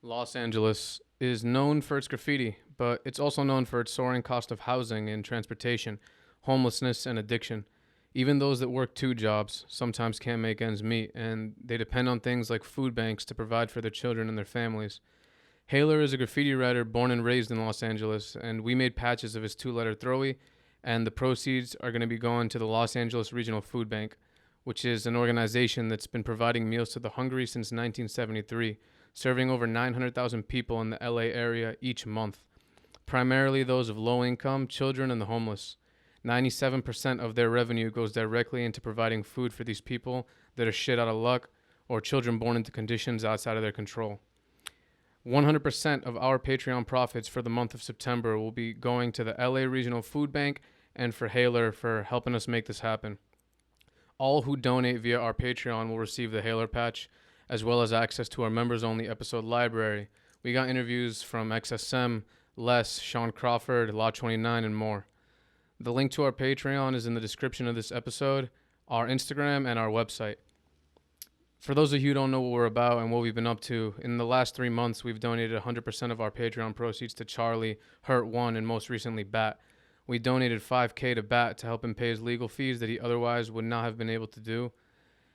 Los Angeles is known for its graffiti, but it's also known for its soaring cost of housing and transportation, homelessness, and addiction. Even those that work two jobs sometimes can't make ends meet, and they depend on things like food banks to provide for their children and their families. Haler is a graffiti writer born and raised in Los Angeles, and we made patches of his two-letter throwy, and the proceeds are going to be going to the Los Angeles Regional Food Bank, which is an organization that's been providing meals to the hungry since 1973, serving over 900,000 people in the LA area each month, primarily those of low income, children, and the homeless. 97% of their revenue goes directly into providing food for these people that are shit out of luck or children born into conditions outside of their control. 100% of our Patreon profits for the month of September will be going to the LA Regional Food Bank and for Haler for helping us make this happen. All who donate via our Patreon will receive the Haler patch, as well as access to our members-only episode library. We got interviews from XSM, Les, Sean Crawford, Law 29, and more. The link to our Patreon is in the description of this episode, our Instagram, and our website. For those of you who don't know what we're about and what we've been up to, in the last 3 months, we've donated 100% of our Patreon proceeds to Charlie, Hurt1, and most recently, Bat. We donated $5,000 to Bat to help him pay his legal fees that he otherwise would not have been able to do.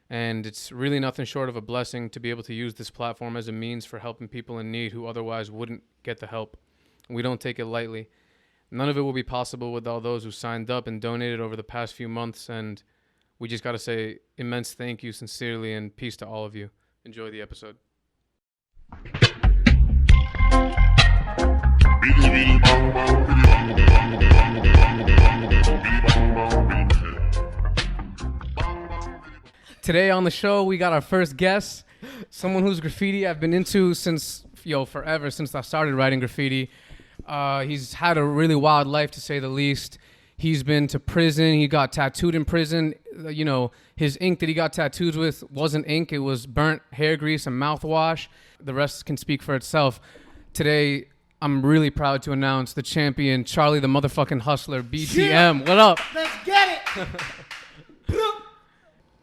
And it's really nothing short of a blessing to be able to use this platform as a means for helping people in need who otherwise wouldn't get the help. We don't take it lightly. None of it will be possible with all those who signed up and donated over the past few months, and we just got to say immense thank you sincerely and peace to all of you. Enjoy the episode. Today on the show, we got our first guest, someone whose graffiti I've been into since, forever, since I started writing graffiti. He's had a really wild life, to say the least. He's been to prison. He got tattooed in prison. His ink that he got tattooed with wasn't ink. It was burnt hair grease and mouthwash. The rest can speak for itself. Today, I'm really proud to announce the champion, Charlie the motherfucking Hustler, BTM. Yeah. What up? Let's get it.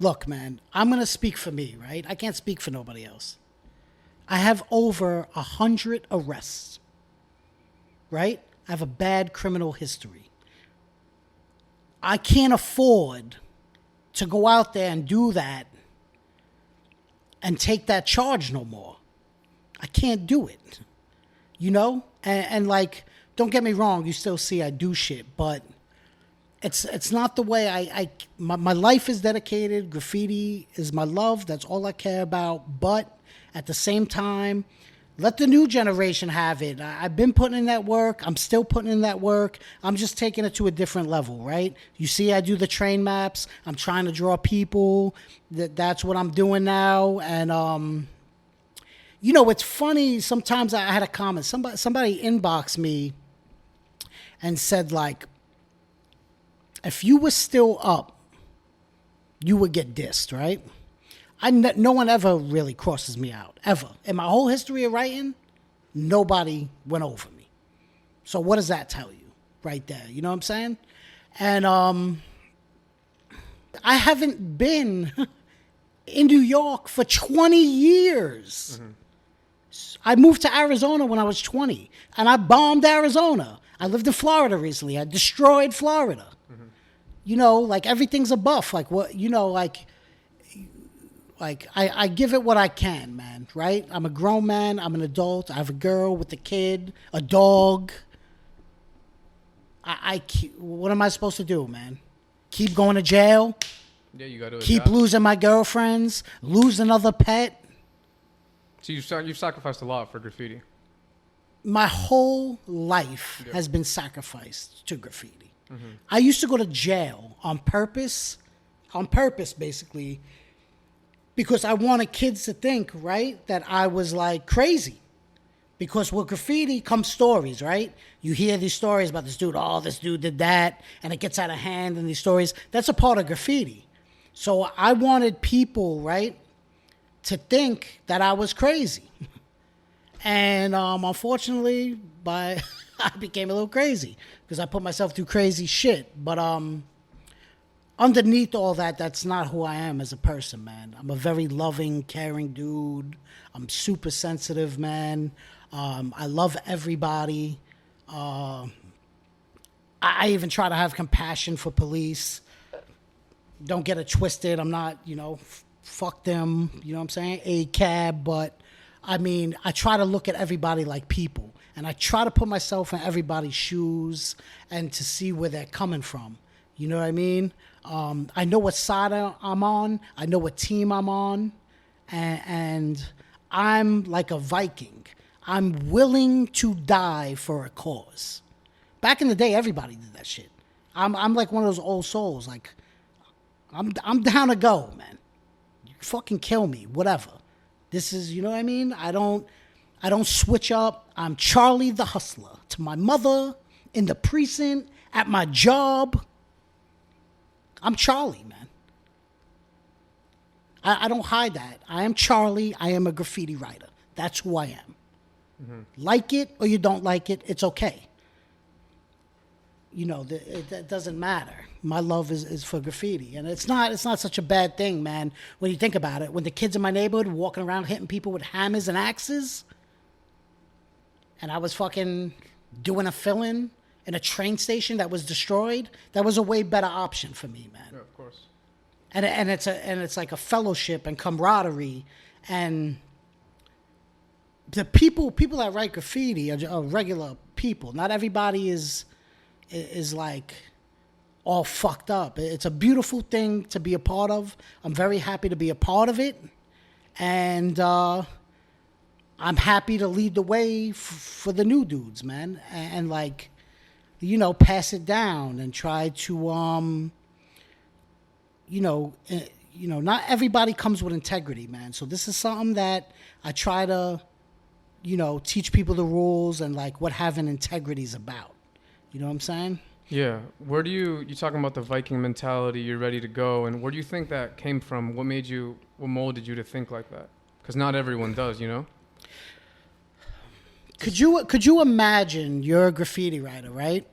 Look, man, I'm going to speak for me, right? I can't speak for nobody else. I have over 100 arrests, right? I have a bad criminal history. I can't afford to go out there and do that and take that charge no more. I can't do it, And like, don't get me wrong, you still see I do shit, but it's not the way my life is dedicated. Graffiti is my love. That's all I care about. But at the same time, let the new generation have it. I've been putting in that work. I'm still putting in that work. I'm just taking it to a different level, right? You see, I do the train maps. I'm trying to draw people. That's what I'm doing now. And, it's funny. Sometimes I had a comment. Somebody inboxed me and said, like, if you were still up, you would get dissed, right? No one ever really crosses me out, ever. In my whole history of writing, nobody went over me. So what does that tell you right there? You know what I'm saying? And I haven't been in New York for 20 years. Mm-hmm. I moved to Arizona when I was 20, and I bombed Arizona. I lived in Florida recently. I destroyed Florida. Mm-hmm. Like everything's a buff. Like what, I give it what I can, man, right? I'm a grown man. I'm an adult. I have a girl with a kid, a dog. What am I supposed to do, man? Keep going to jail? Yeah, you got to keep losing my girlfriends, lose another pet. So you've sacrificed a lot for graffiti. My whole life has been sacrificed to graffiti. Mm-hmm. I used to go to jail on purpose, basically, because I wanted kids to think, right, that I was like crazy. Because with graffiti come stories, right? You hear these stories about this dude did that, and it gets out of hand, and these stories. That's a part of graffiti. So I wanted people, right, to think that I was crazy. And unfortunately, I became a little crazy because I put myself through crazy shit. But underneath all that, that's not who I am as a person, man. I'm a very loving, caring dude. I'm super sensitive, man. I love everybody. I even try to have compassion for police. Don't get it twisted. I'm not, fuck them. You know what I'm saying? A cab, but I mean, I try to look at everybody like people, and I try to put myself in everybody's shoes and to see where they're coming from. You know what I mean? I know what side I'm on. I know what team I'm on, and I'm like a Viking. I'm willing to die for a cause. Back in the day, everybody did that shit. I'm like one of those old souls. Like, I'm down to go, man. You fucking kill me, whatever. This is, you know what I mean? I don't switch up. I'm Charlie the Hustler. To my mother, in the precinct, at my job. I'm Charlie, man. I don't hide that. I am Charlie. I am a graffiti writer. That's who I am. Mm-hmm. Like it or you don't like it, it's okay. That doesn't matter. My love is for graffiti, and it's not such a bad thing, man. When you think about it, when the kids in my neighborhood were walking around hitting people with hammers and axes, and I was fucking doing a fill-in in a train station that was destroyed, that was a way better option for me, man. Yeah, of course. And it's like a fellowship and camaraderie, and the people that write graffiti are regular people. Not everybody is like all fucked up. It's a beautiful thing to be a part of. I'm very happy to be a part of it, and I'm happy to lead the way for the new dudes, man, and like, pass it down and try to not everybody comes with integrity, man. So this is something that I try to teach people the rules and like what having integrity is about. You know what I'm saying? Yeah. Where do you talking about the Viking mentality, you're ready to go, and where do you think that came from? What molded you to think like that? Because not everyone does, Could you imagine you're a graffiti writer, right?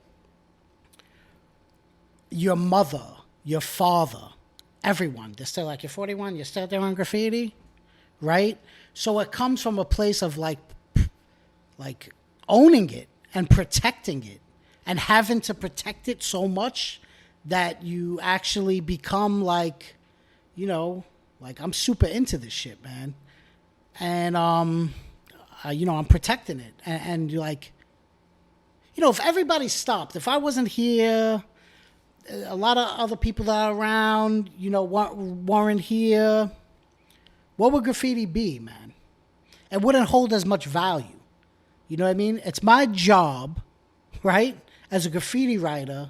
Your mother, your father, everyone, they're still like, you're 41, you're still doing graffiti, right? So it comes from a place of like owning it and protecting it, and having to protect it so much that you actually become like, like I'm super into this shit, man. And, I'm protecting it. And like, if everybody stopped, if I wasn't here, a lot of other people that are around, weren't here, what would graffiti be, man? It wouldn't hold as much value. You know what I mean? It's my job, right? As a graffiti writer,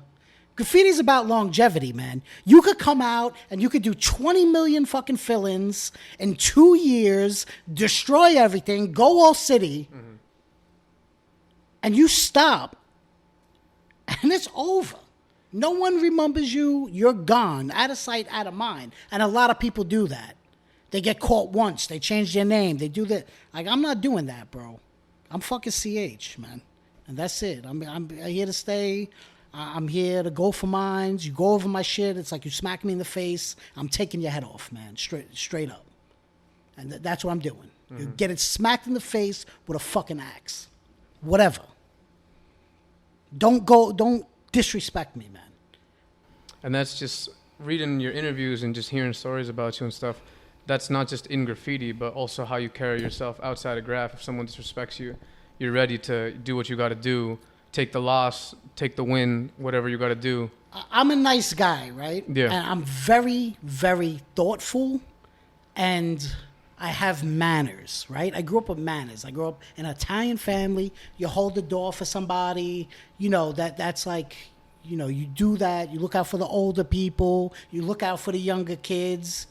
graffiti's about longevity, man. You could come out and you could do 20 million fucking fill-ins in 2 years, destroy everything, go all city, and you stop, and it's over. No one remembers you. You're gone, out of sight, out of mind. And a lot of people do that. They get caught once. They change their name. They do that. Like, I'm not doing that, bro. I'm fucking CH, man. And that's it. I'm here to stay. I'm here to go for mines. You go over my shit. It's like you smack me in the face. I'm taking your head off, man. Straight up. And that's what I'm doing. Mm-hmm. You get it smacked in the face with a fucking axe. Whatever. Don't disrespect me, man. And that's just reading your interviews and just hearing stories about you and stuff. That's not just in graffiti, but also how you carry yourself outside of graph. If someone disrespects you, you're ready to do what you got to do, take the loss, take the win, whatever you got to do. I'm a nice guy, right? Yeah. And I'm very, very thoughtful, and I have manners, right? I grew up with manners. I grew up in an Italian family. You hold the door for somebody, that's like, you do that. You look out for the older people. You look out for the younger kids.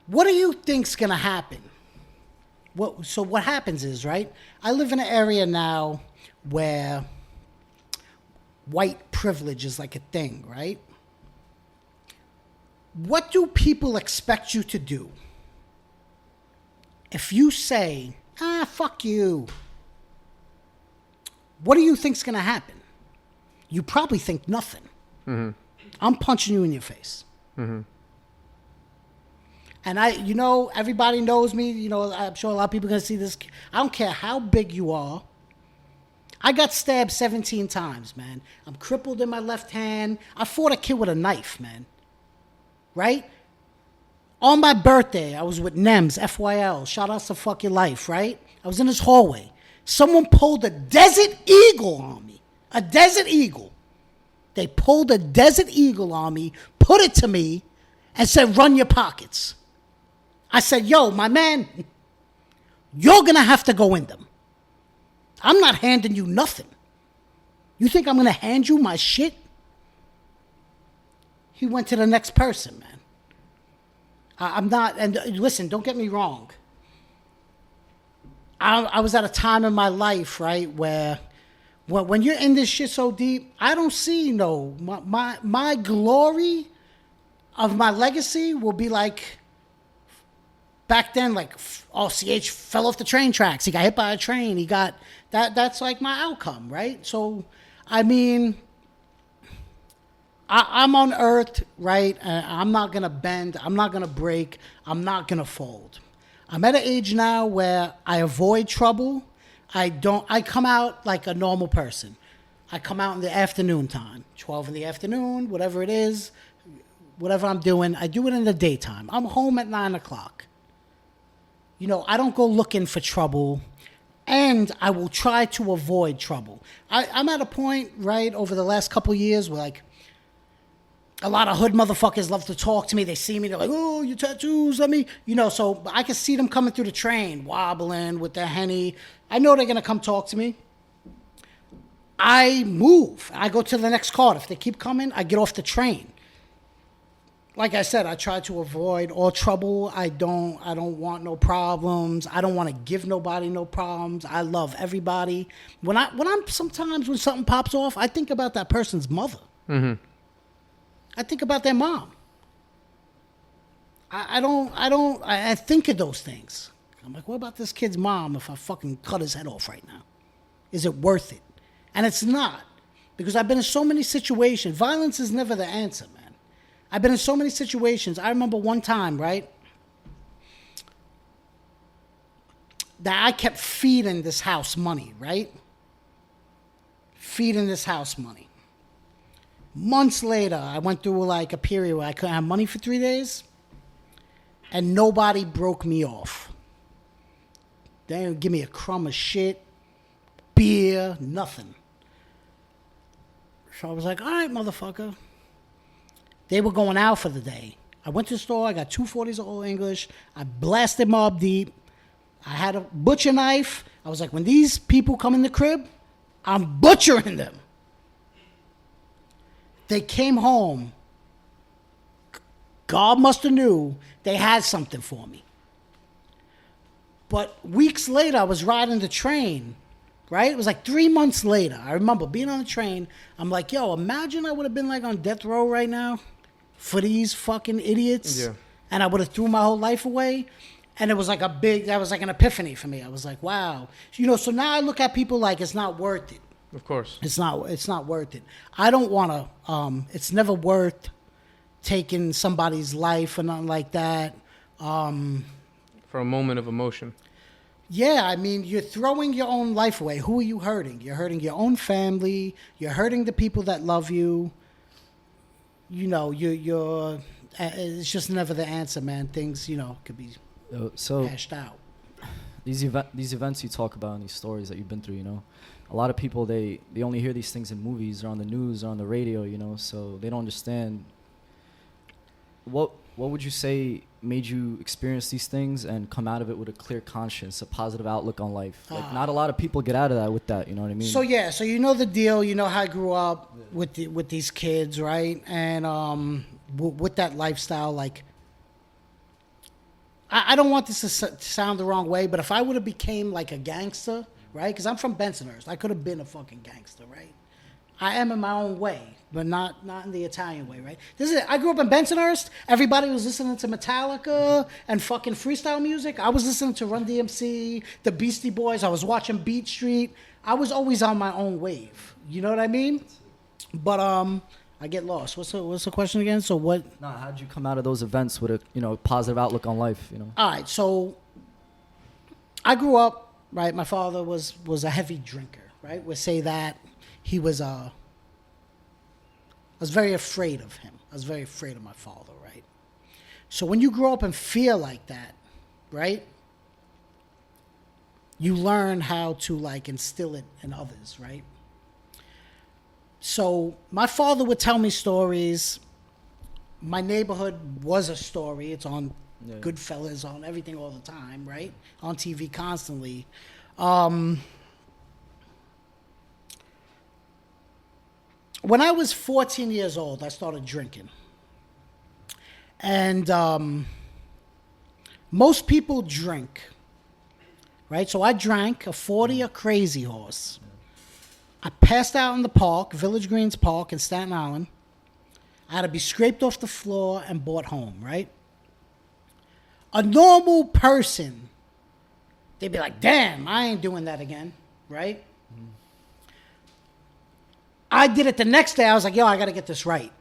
What do you think's going to happen? So what happens is, right, I live in an area now where white privilege is like a thing, right? What do people expect you to do? If you say, fuck you, what do you think's going to happen? You probably think nothing. Mm-hmm. I'm punching you in your face. Mm-hmm. And everybody knows me. I'm sure a lot of people are going to see this. I don't care how big you are. I got stabbed 17 times, man. I'm crippled in my left hand. I fought a kid with a knife, man. Right? On my birthday, I was with Nems, FYL. Shout out to Fuck Your Life, right? I was in this hallway. Someone pulled a Desert Eagle on me. A Desert Eagle. They pulled a Desert Eagle on me, put it to me, and said, run your pockets. I said, yo, my man, you're going to have to go in them. I'm not handing you nothing. You think I'm going to hand you my shit? He went to the next person, man. I'm not, and listen, don't get me wrong. I was at a time in my life, right, where when you're in this shit so deep, I don't see my glory of my legacy will be like, back then, like, CH fell off the train tracks. He got hit by a train. He got, that's like my outcome, right? So, I mean, I'm on earth, right? I'm not going to bend. I'm not going to break. I'm not going to fold. I'm at an age now where I avoid trouble. I come out like a normal person. I come out in the afternoon time, 12 in the afternoon, whatever it is, whatever I'm doing. I do it in the daytime. I'm home at 9 o'clock. I don't go looking for trouble, and I will try to avoid trouble. I'm at a point, right, over the last couple of years where, like, a lot of hood motherfuckers love to talk to me. They see me, they're like, oh, your tattoos, let me, so I can see them coming through the train, wobbling with their Henny. I know they're going to come talk to me. I move. I go to the next car. If they keep coming, I get off the train. Like I said, I try to avoid all trouble. I don't want no problems. I don't want to give nobody no problems. I love everybody. When something pops off, I think about that person's mother. Mm-hmm. I think about their mom. I think of those things. I'm like, what about this kid's mom if I fucking cut his head off right now? Is it worth it? And it's not. Because I've been in so many situations. Violence is never the answer, man. I've been in so many situations. I remember one time, right, that I kept feeding this house money, right? Feeding this house money. Months later, I went through like a period where I couldn't have money for 3 days, and nobody broke me off. They didn't give me a crumb of shit, beer, nothing. So I was like, all right, motherfucker. They were going out for the day. I went to the store. I got 2 40s of Old English. I blasted Mob Deep. I had a butcher knife. I was like, when these people come in the crib, I'm butchering them. They came home. God must have knew they had something for me. But weeks later, I was riding the train, right? It was like 3 months later. I remember being on the train. I'm like, yo, imagine I would have been like on death row right now for these fucking idiots. Yeah. And I would have threw my whole life away. And it was like that was like an epiphany for me. I was like, wow. So now I look at people like it's not worth it. Of course. It's not worth it. I don't want to, it's never worth taking somebody's life or nothing like that. For a moment of emotion. Yeah, I mean, you're throwing your own life away. Who are you hurting? You're hurting your own family. You're hurting the people that love you. You're it's just never the answer, man. Things, could be hashed out. These events you talk about and these stories that you've been through, a lot of people, they only hear these things in movies or on the news or on the radio, so they don't understand. What would you say made you experience these things and come out of it with a clear conscience, a positive outlook on life? Like, not a lot of people get out of that with that, you know what I mean? So the deal, how I grew up with these kids, right? And with that lifestyle, like, I don't want this to sound the wrong way, but if I would have became like a gangster, right? Because I'm from Bensonhurst. I could have been a fucking gangster, right? I am in my own way, but not in the Italian way, right? This is it. I grew up in Bensonhurst. Everybody was listening to Metallica and fucking freestyle music. I was listening to Run DMC, the Beastie Boys. I was watching Beat Street. I was always on my own wave. You know what I mean? But I get lost. What's the question again? So what? No, how'd you come out of those events with a positive outlook on life? All right. So I grew up, right. My father was a heavy drinker, right. We'll say that he was. I was very afraid of him. I was very afraid of my father, right. So when you grow up and feel like that, right, you learn how to like instill it in others, right. So my father would tell me stories. My neighborhood was a story. It's on Goodfellas, on everything all the time, right? On TV constantly. When I was 14 years old, I started drinking. And most people drink, right? So I drank a 40 a Crazy Horse. I passed out in the park, Village Greens Park in Staten Island. I had to be scraped off the floor and brought home, right? A normal person, they'd be like, damn, I ain't doing that again, right? Mm-hmm. I did it the next day. I was like, yo, I got to get this right.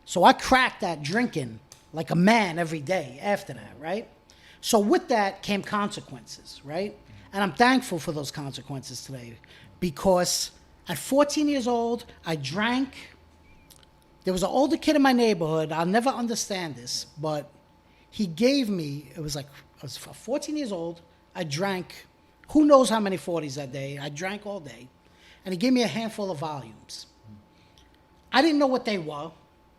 So I cracked that drinking like a man every day after that, right? So with that came consequences, right? And I'm thankful for those consequences today because at 14 years old, I drank. There was an older kid in my neighborhood. I'll never understand this, but he gave me, I was 14 years old. I drank who knows how many 40s that day. I drank all day. And he gave me a handful of volumes. I didn't know what they were.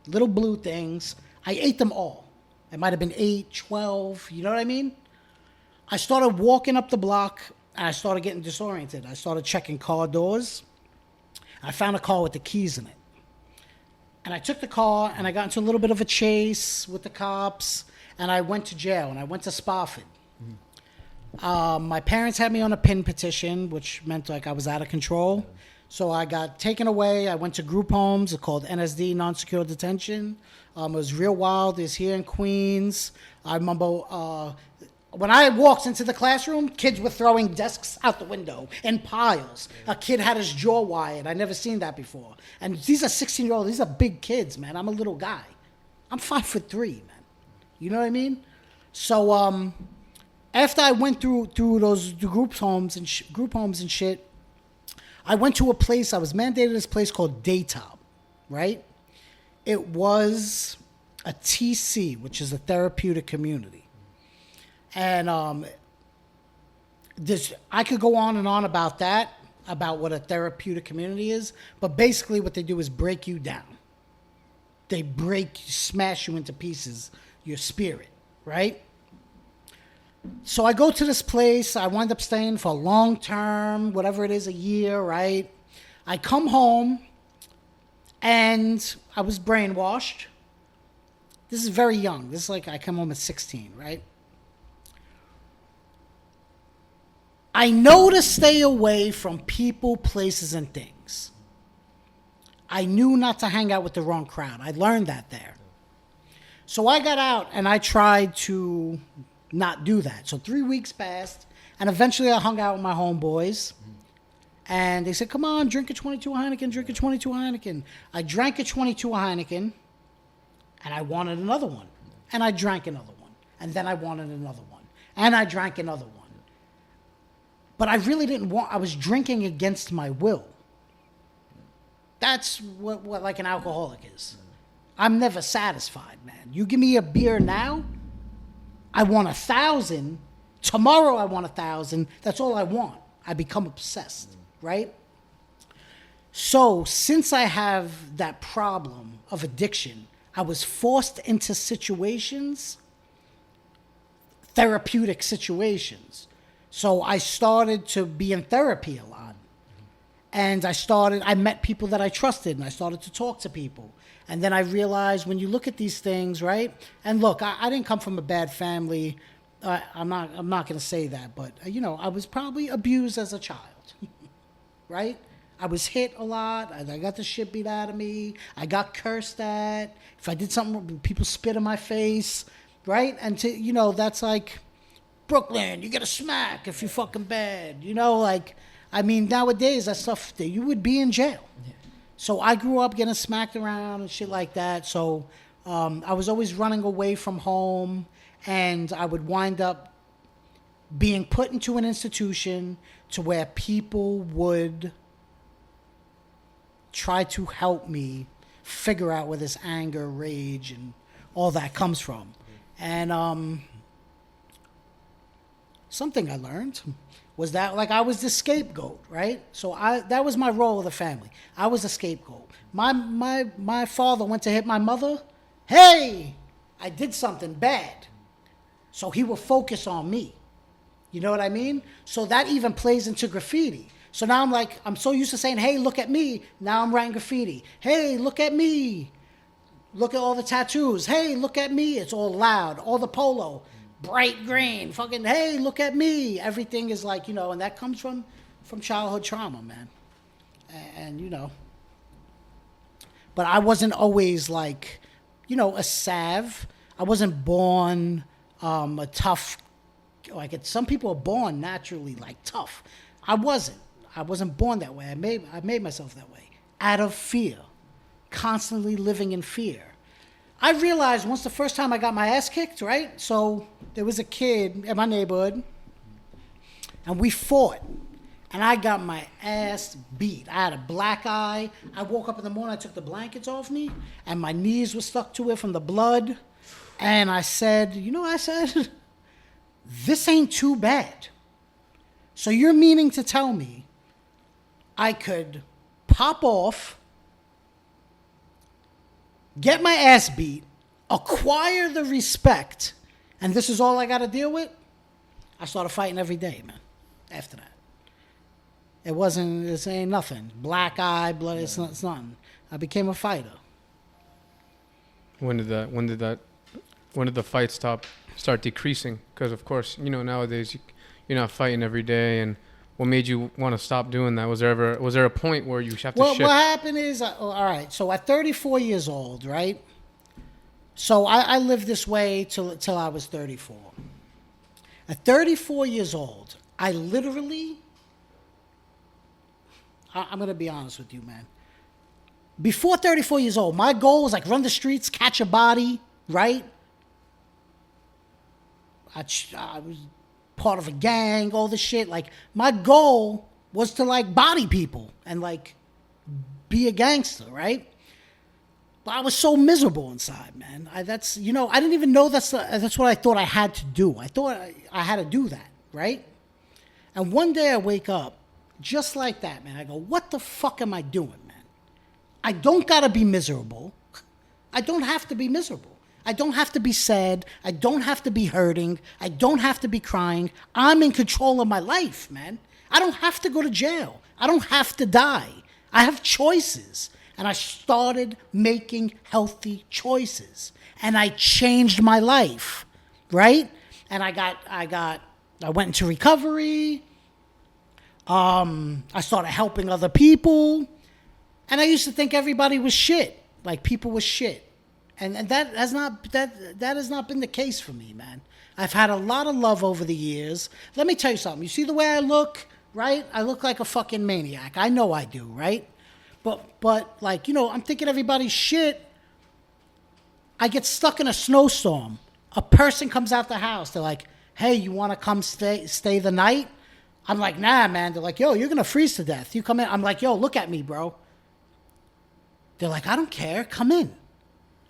Little blue things. I ate them all. It might have been 8, 12, you know what I mean? I started walking up the block, and I started getting disoriented. I started checking car doors. I found a car with the keys in it. And I took the car, and I got into a little bit of a chase with the cops, and I went to jail, and I went to Spofford. My parents had me on a PIN petition, which meant like I was out of control. So I got taken away. I went to group homes called NSD, non-secure detention. It was real wild. It's here in Queens. I remember when I walked into the classroom, kids were throwing desks out the window in piles. A kid had his jaw wired. I never seen that before. And these are 16-year-olds. These are big kids, man. I'm a little guy. I'm 5'3", man. You know what I mean? So after I went through those group homes and shit, I went to a place. I was mandated to this place called Daytop, right? It was a TC, which is a therapeutic community. And I could go on and on about that, about what a therapeutic community is. But basically what they do is break you down. They smash you into pieces, your spirit, right? So I go to this place. I wind up staying for a long term, whatever it is, a year, right? I come home, and I was brainwashed. This is very young. This is like I come home at 16, right? I know to stay away from people, places, and things. I knew not to hang out with the wrong crowd. I learned that there. So I got out, and I tried to not do that. So 3 weeks passed, and eventually I hung out with my homeboys, and they said, come on, drink a 22 Heineken, drink a 22 Heineken. I drank a 22 Heineken, and I wanted another one, and I drank another one, and then I wanted another one, and I drank another one. But I really didn't I was drinking against my will. That's what like an alcoholic is. I'm never satisfied, man. You give me a beer now, I want 1,000. Tomorrow I want 1,000. That's all I want. I become obsessed, right? So since I have that problem of addiction, I was forced into situations, therapeutic situations. So I started to be in therapy a lot. And I met people that I trusted, and I started to talk to people. And then I realized when you look at these things, right? And look, I didn't come from a bad family. I'm not going to say that, but I was probably abused as a child, right? I was hit a lot. I got the shit beat out of me. I got cursed at. If I did something, people spit in my face, right? And that's like Brooklyn. You get a smack if you're fucking bad. Nowadays that stuff, you would be in jail. Yeah. So I grew up getting smacked around and shit like that. So I was always running away from home, and I would wind up being put into an institution to where people would try to help me figure out where this anger, rage, and all that comes from. And something I learned was that, like, I was the scapegoat, right? So that was my role of the family. I was the scapegoat. My father went to hit my mother. Hey, I did something bad. So he will focus on me. You know what I mean? So that even plays into graffiti. So now I'm so used to saying, hey, look at me. Now I'm writing graffiti. Hey, look at me. Look at all the tattoos. Hey, look at me. It's all loud. All the polo, bright green. Fucking, hey, look at me. Everything is like, and that comes from childhood trauma, man. And. But I wasn't always like, a salve. I wasn't born a tough, some people are born naturally like tough. I wasn't born that way. I made myself that way out of fear, constantly living in fear. I realized once the first time I got my ass kicked, right? So there was a kid in my neighborhood, and we fought, and I got my ass beat. I had a black eye. I woke up in the morning, I took the blankets off me, and my knees were stuck to it from the blood. And I said, this ain't too bad. So you're meaning to tell me I could pop off, get my ass beat, acquire the respect, and this is all I got to deal with? I started fighting every day, man, after that. It ain't nothing. Black eye, blood, it's nothing. I became a fighter. When did the fight start decreasing? Because, of course, nowadays you're not fighting every day. And what made you want to stop doing that? Was there a point where you have to shift? What happened is, all right, so at 34 years old, right? So I lived this way till I was 34. At 34 years old, I literally, I'm going to be honest with you, man. Before 34 years old, my goal was like run the streets, catch a body, right? I was part of a gang, all this shit. Like, my goal was to, like, body people and, like, be a gangster, right? But I was so miserable inside, man. I didn't even know that's what I thought I had to do. I thought I had to do that, right? And one day I wake up just like that, man. I go, what the fuck am I doing, man? I don't gotta be miserable. I don't have to be miserable. I don't have to be sad. I don't have to be hurting. I don't have to be crying. I'm in control of my life, man. I don't have to go to jail. I don't have to die. I have choices. And I started making healthy choices. And I changed my life, right? And I went into recovery. I started helping other people. And I used to think everybody was shit. Like, people were shit. And that has not been the case for me, man. I've had a lot of love over the years. Let me tell you something. You see the way I look, right? I look like a fucking maniac. I know I do, right? But like, I'm thinking everybody's shit. I get stuck in a snowstorm. A person comes out the house. They're like, hey, you want to come stay the night? I'm like, nah, man. They're like, yo, you're going to freeze to death. You come in. I'm like, yo, look at me, bro. They're like, I don't care. Come in.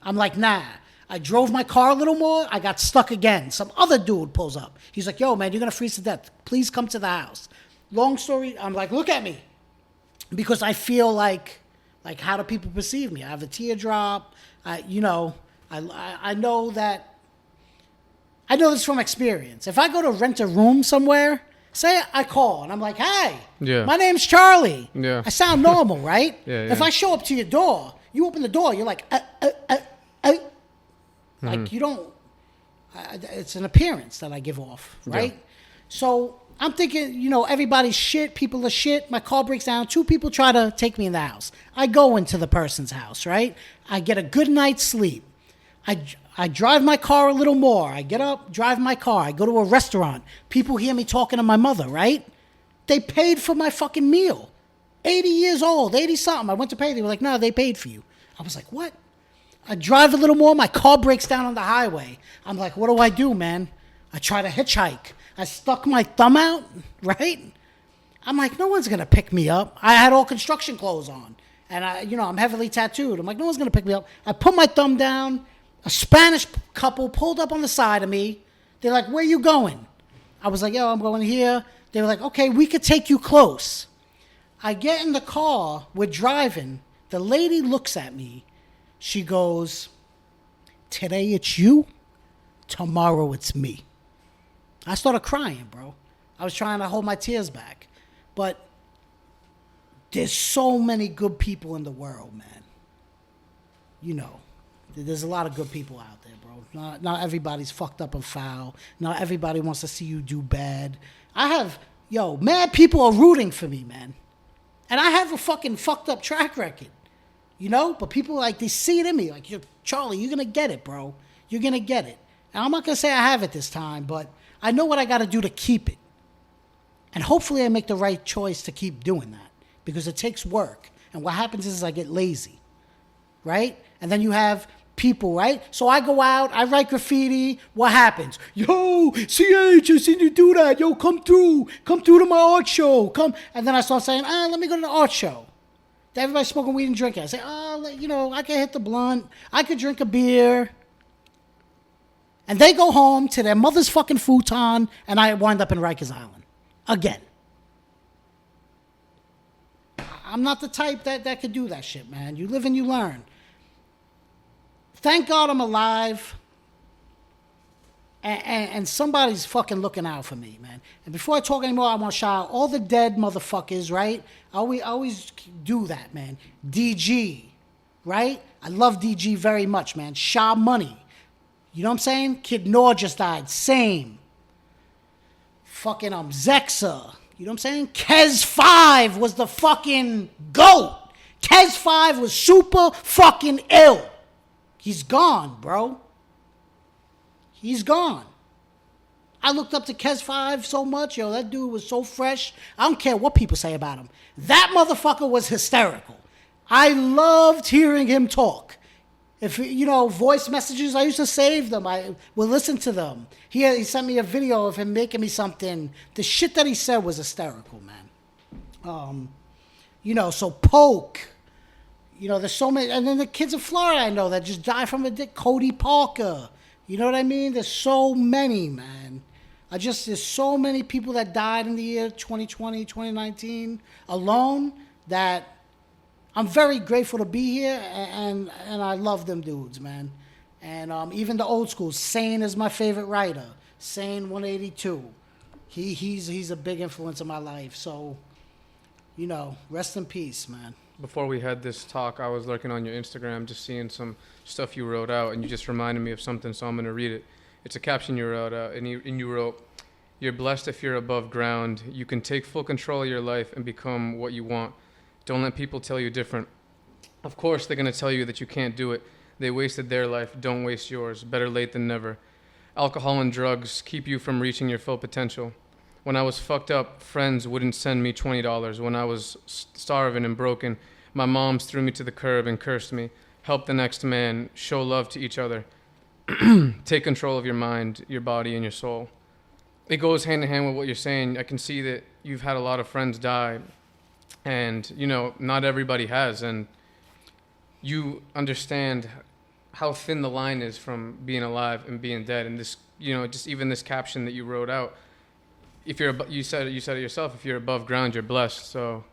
I'm like, nah. I drove my car a little more. I got stuck again. Some other dude pulls up. He's like, yo, man, you're going to freeze to death. Please come to the house. Long story. I'm like, look at me. Because I feel like how do people perceive me? I have a teardrop. I know that. I know this from experience. If I go to rent a room somewhere, say I call and I'm like, hey, my name's Charlie. Yeah. I sound normal, right? Yeah. If I show up to your door, you open the door, you're like, like you don't, it's an appearance that I give off, right? Yeah. So I'm thinking, everybody's shit, people are shit. My car breaks down. 2 people try to take me in the house. I go into the person's house, right? I get a good night's sleep. I drive my car a little more. I get up, drive my car. I go to a restaurant. People hear me talking to my mother, right? They paid for my fucking meal. 80 years old, 80 something. I went to pay. They were like, no, they paid for you. I was like, what? I drive a little more. My car breaks down on the highway. I'm like, what do I do, man? I try to hitchhike. I stuck my thumb out, right? I'm like, no one's going to pick me up. I had all construction clothes on. And I'm heavily tattooed. I'm like, no one's going to pick me up. I put my thumb down. A Spanish couple pulled up on the side of me. They're like, where you going? I was like, yo, I'm going here. They were like, okay, we could take you close. I get in the car. We're driving. The lady looks at me. She goes, today it's you. Tomorrow it's me. I started crying, bro. I was trying to hold my tears back. But there's so many good people in the world, man. You know, there's a lot of good people out there, bro. Not everybody's fucked up and foul. Not everybody wants to see you do bad. Mad people are rooting for me, man. And I have a fucking fucked up track record. You know? But people, they see it in me. Like, Charlie, you're going to get it, bro. You're going to get it. And I'm not going to say I have it this time, but I know what I got to do to keep it. And hopefully I make the right choice to keep doing that. Because it takes work. And what happens is I get lazy. Right? And then you have people, right? So I go out, I write graffiti. What happens? Yo, CH, I seen you do that. Yo, come through. Come through to my art show. Come. And then I start saying, let me go to the art show. Everybody's smoking weed and drinking. I say, I can hit the blunt. I could drink a beer. And they go home to their mother's fucking futon, and I wind up in Rikers Island. Again. I'm not the type that could do that shit, man. You live and you learn. Thank God I'm alive. And somebody's fucking looking out for me, man. And before I talk anymore, I want to shout out all the dead motherfuckers, right? I always do that, man. DG, right? I love DG very much, man. Shaw Money. You know what I'm saying? Kid Noor just died. Same. Fucking Zexa. You know what I'm saying? Kez 5 was the fucking GOAT. Kez 5 was super fucking ill. He's gone, bro. He's gone. I looked up to Kez 5 so much. Yo, that dude was so fresh. I don't care what people say about him. That motherfucker was hysterical. I loved hearing him talk. If, voice messages, I used to save them. I would listen to them. He sent me a video of him making me something. The shit that he said was hysterical, man. So Poke. There's so many. And then the kids in Florida I know that just died from a dick. Cody Parker. You know what I mean? There's so many, man. There's so many people that died in the year 2020, 2019 alone that I'm very grateful to be here, and I love them dudes, man. And even the old school, Sane is my favorite writer. Sane 182. He's a big influence in my life. So, rest in peace, man. Before we had this talk, I was lurking on your Instagram, just seeing some stuff you wrote out, and you just reminded me of something, so I'm going to read it. It's a caption you wrote out, and you wrote, "You're blessed if you're above ground. You can take full control of your life and become what you want. Don't let people tell you different. Of course, they're going to tell you that you can't do it. They wasted their life. Don't waste yours. Better late than never. Alcohol and drugs keep you from reaching your full potential. When I was fucked up, friends wouldn't send me $20. When I was starving and broken, my moms threw me to the curb and cursed me. Help the next man. Show love to each other. Take control of your mind, your body, and your soul." It goes hand in hand with what you're saying. I can see that you've had a lot of friends die, and, not everybody has, and you understand how thin the line is from being alive and being dead. And this, just even this caption that you wrote out, if you said it yourself, if you're above ground, you're blessed. So,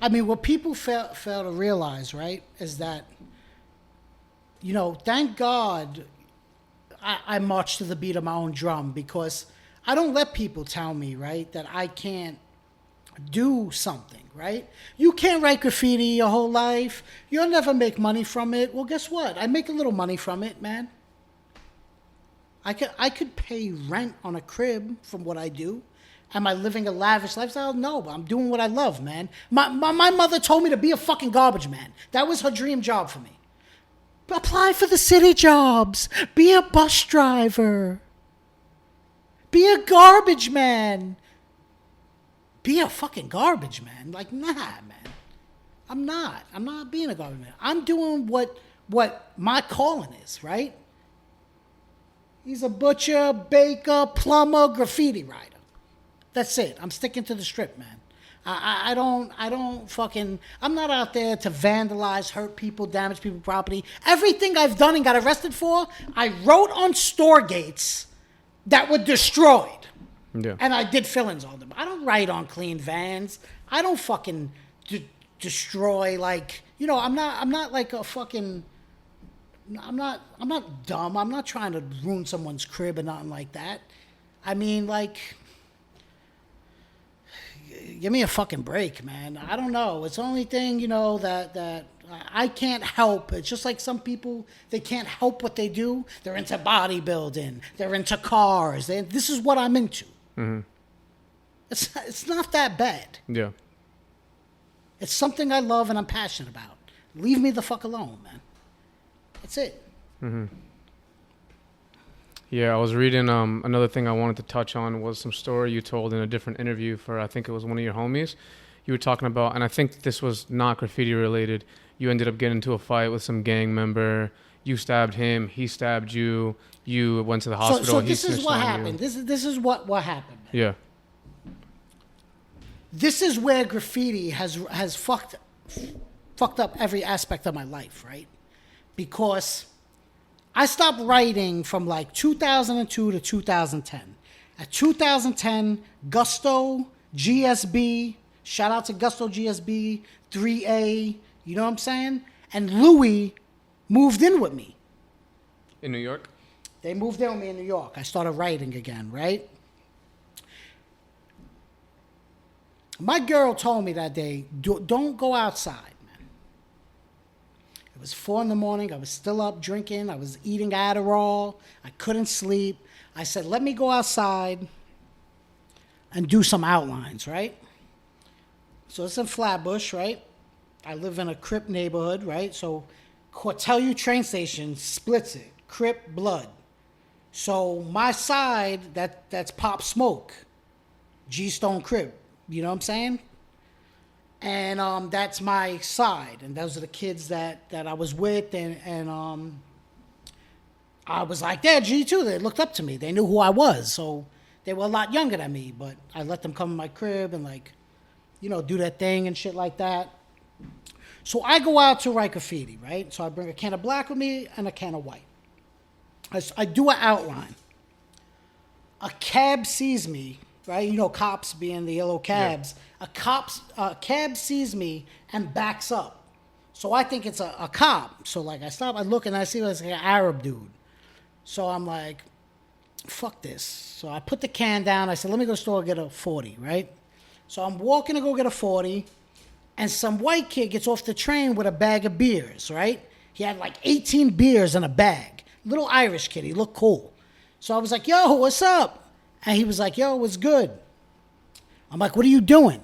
I mean, what people fail to realize, right, is that, thank God I march to the beat of my own drum, because I don't let people tell me, right, that I can't do something, right? You can't write graffiti your whole life. You'll never make money from it. Well, guess what? I make a little money from it, man. I could pay rent on a crib from what I do. Am I living a lavish lifestyle? No, but I'm doing what I love, man. My mother told me to be a fucking garbage man. That was her dream job for me. Apply for the city jobs. Be a bus driver. Be a garbage man. be a fucking garbage man. Like, nah, man. I'm not being a garbage man. I'm doing what my calling is, right? He's a butcher, baker, plumber, graffiti writer. That's it. I'm sticking to the strip, man. I don't fucking, I'm not out there to vandalize, hurt people, damage people's property. Everything I've done and got arrested for, I wrote on store gates that were destroyed. Yeah. And I did fill-ins on them. I don't write on clean vans. I don't fucking destroy, like, you know, I'm not like a fucking, I'm not dumb. I'm not trying to ruin someone's crib or nothing like that. I mean, like, give me a fucking break, man. I don't know. It's the only thing, you know, that I can't help. It's just like some people, they can't help what they do. They're into bodybuilding. They're into cars. This is what I'm into. Mm-hmm. It's not that bad. Yeah. It's something I love and I'm passionate about. Leave me the fuck alone, man. That's it. Mm-hmm. Yeah, I was reading another thing I wanted to touch on was some story you told in a different interview for, I think it was one of your homies. You were talking about, and I think this was not graffiti related. You ended up getting into a fight with some gang member. You stabbed him. He stabbed you. You went to the hospital. So this is what happened. This is what happened, man. Yeah. This is where graffiti has fucked up every aspect of my life, right? Because I stopped writing from like 2002 to 2010. At 2010, Gusto, GSB, shout out to Gusto GSB, 3A, you know what I'm saying? And Louis moved in with me. In New York? They moved in with me in New York. I started writing again, right? My girl told me that day, don't go outside, man. It was 4 a.m. I was still up drinking. I was eating Adderall. I couldn't sleep. I said, let me go outside and do some outlines, right? So it's in Flatbush, right? I live in a Crip neighborhood, right? So Cortelyou train station splits it. Crip, blood. So my side, that's Pop Smoke. G-Stone Crip. You know what I'm saying? And that's my side. And those are the kids that I was with. And I was like, they're G2. They looked up to me. They knew who I was. So they were a lot younger than me. But I let them come in my crib and, like, you know, do that thing and shit like that. So I go out to write graffiti, right? So I bring a can of black with me and a can of white. I do an outline. A cab sees me, right? You know, cops being the yellow cabs. Yeah. A cab sees me and backs up. So I think it's a cop. So, like, I stop, I look, and I see it's like an Arab dude. So I'm like, fuck this. So I put the can down. I said, let me go to the store and get a 40, right? So I'm walking to go get a 40, and some white kid gets off the train with a bag of beers, right? He had like 18 beers in a bag. Little Irish kid. He looked cool. So I was like, yo, what's up? And he was like, yo, what's good? I'm like, what are you doing?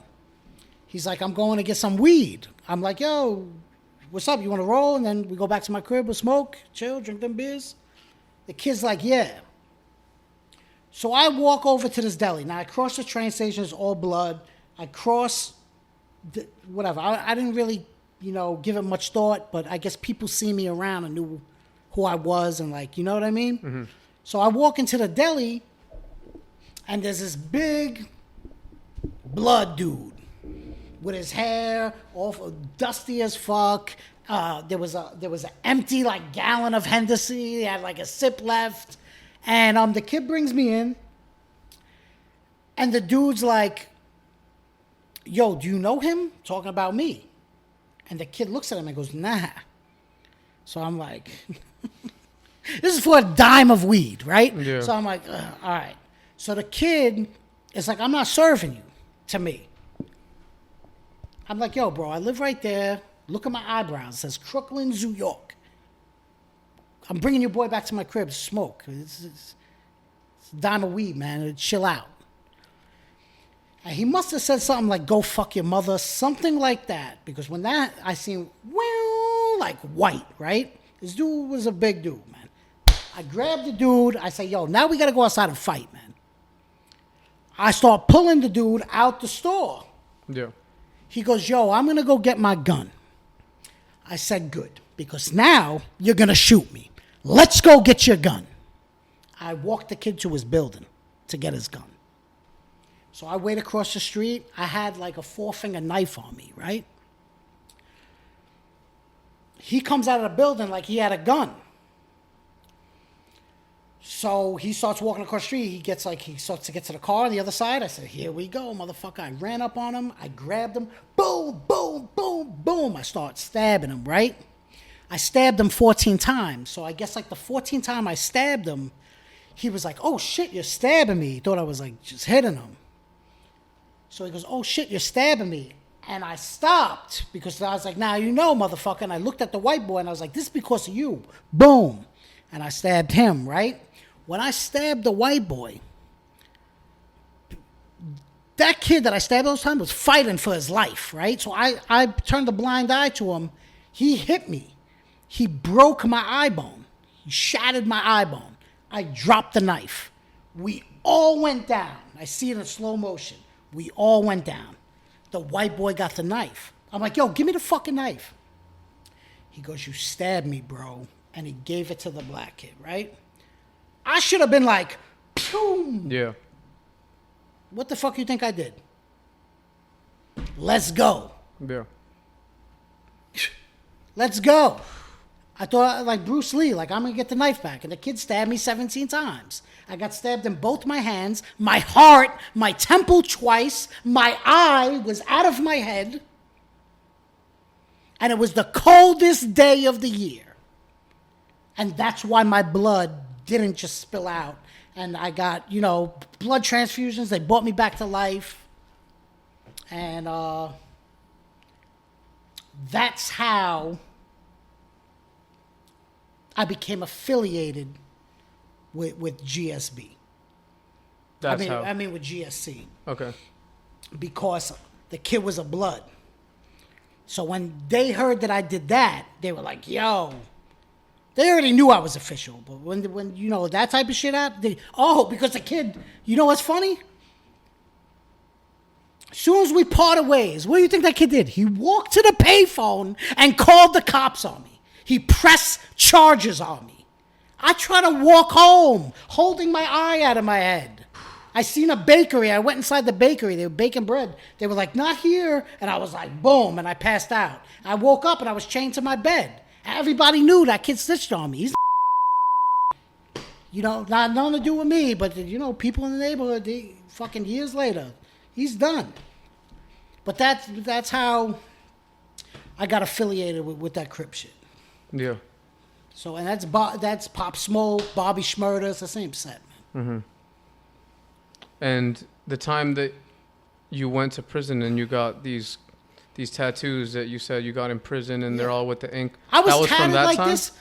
He's like, I'm going to get some weed. I'm like, yo, what's up? You want to roll? And then we go back to my crib, we'll smoke, chill, drink them beers. The kid's like, yeah. So I walk over to this deli. Now, I cross the train station. It's all blood. I cross, whatever. I didn't really, you know, give it much thought, but I guess people see me around and knew who I was and, like, you know what I mean? Mm-hmm. So I walk into the deli, and there's this big blood dude with his hair all dusty as fuck. There was an empty, like, gallon of Hennessy. He had like a sip left. And the kid brings me in, and the dude's like, yo, do you know him? Talking about me. And the kid looks at him and goes, nah. So I'm like, this is for a dime of weed, right? Yeah. So I'm like, all right. So the kid is like, I'm not serving you, to me. I'm like, yo, bro, I live right there. Look at my eyebrows. It says Crooklyn, New York. I'm bringing your boy back to my crib to smoke. It's a dime of weed, man. Chill out. And he must have said something like, go fuck your mother, something like that. Because when that, I seen, well, like white, right? This dude was a big dude, man. I grabbed the dude. I say, yo, now we got to go outside and fight, man. I start pulling the dude out the store. Yeah. He goes, yo, I'm going to go get my gun. I said, good, because now you're going to shoot me. Let's go get your gun. I walked the kid to his building to get his gun. So I wait across the street. I had like a 4-finger knife on me, right? He comes out of the building like he had a gun. So he starts walking across the street. He starts to get to the car on the other side. I said, here we go, motherfucker. I ran up on him. I grabbed him. Boom, boom, boom, boom. I start stabbing him, right? I stabbed him 14 times. So I guess like the 14th time I stabbed him, he was like, oh shit, you're stabbing me. He thought I was like just hitting him. So he goes, oh shit, you're stabbing me. And I stopped because I was like, now you know, motherfucker. And I looked at the white boy and I was like, this is because of you. Boom. And I stabbed him, right? When I stabbed the white boy, that kid that I stabbed those times was fighting for his life, right? So I turned a blind eye to him. He hit me. He broke my eye bone. He shattered my eye bone. I dropped the knife. We all went down. I see it in slow motion. We all went down. The white boy got the knife. I'm like, yo, give me the fucking knife. He goes, you stabbed me, bro. And he gave it to the black kid, right? I should have been like, boom. Yeah. What the fuck you think I did? Let's go. Yeah. Let's go. I thought like Bruce Lee, like I'm going to get the knife back. And the kid stabbed me 17 times. I got stabbed in both my hands, my heart, my temple twice. My eye was out of my head. And it was the coldest day of the year. And that's why my blood didn't just spill out. And I got, blood transfusions. They brought me back to life. And that's how I became affiliated with GSB. That's how. I mean with GSC. Okay. Because the kid was a blood. So when they heard that I did that, they were like, yo. They already knew I was official. But when that type of shit happened, because the kid, you know what's funny? As soon as we parted ways, what do you think that kid did? He walked to the payphone and called the cops on me. He pressed charges on me. I tried to walk home, holding my eye out of my head. I seen a bakery. I went inside the bakery. They were baking bread. They were like, not here. And I was like, boom, and I passed out. I woke up and I was chained to my bed. Everybody knew that kid snitched on me. He's not nothing to do with me, but people in the neighborhood, they fucking years later, he's done. But that's how I got affiliated with that Crip shit. Yeah. So, and that's Pop Smoke, Bobby Shmurda, it's the same set, man. Mm-hmm. And the time that you went to prison and you got these tattoos that you said you got in prison and they're all with the ink. I was that was tatted from that like time? this.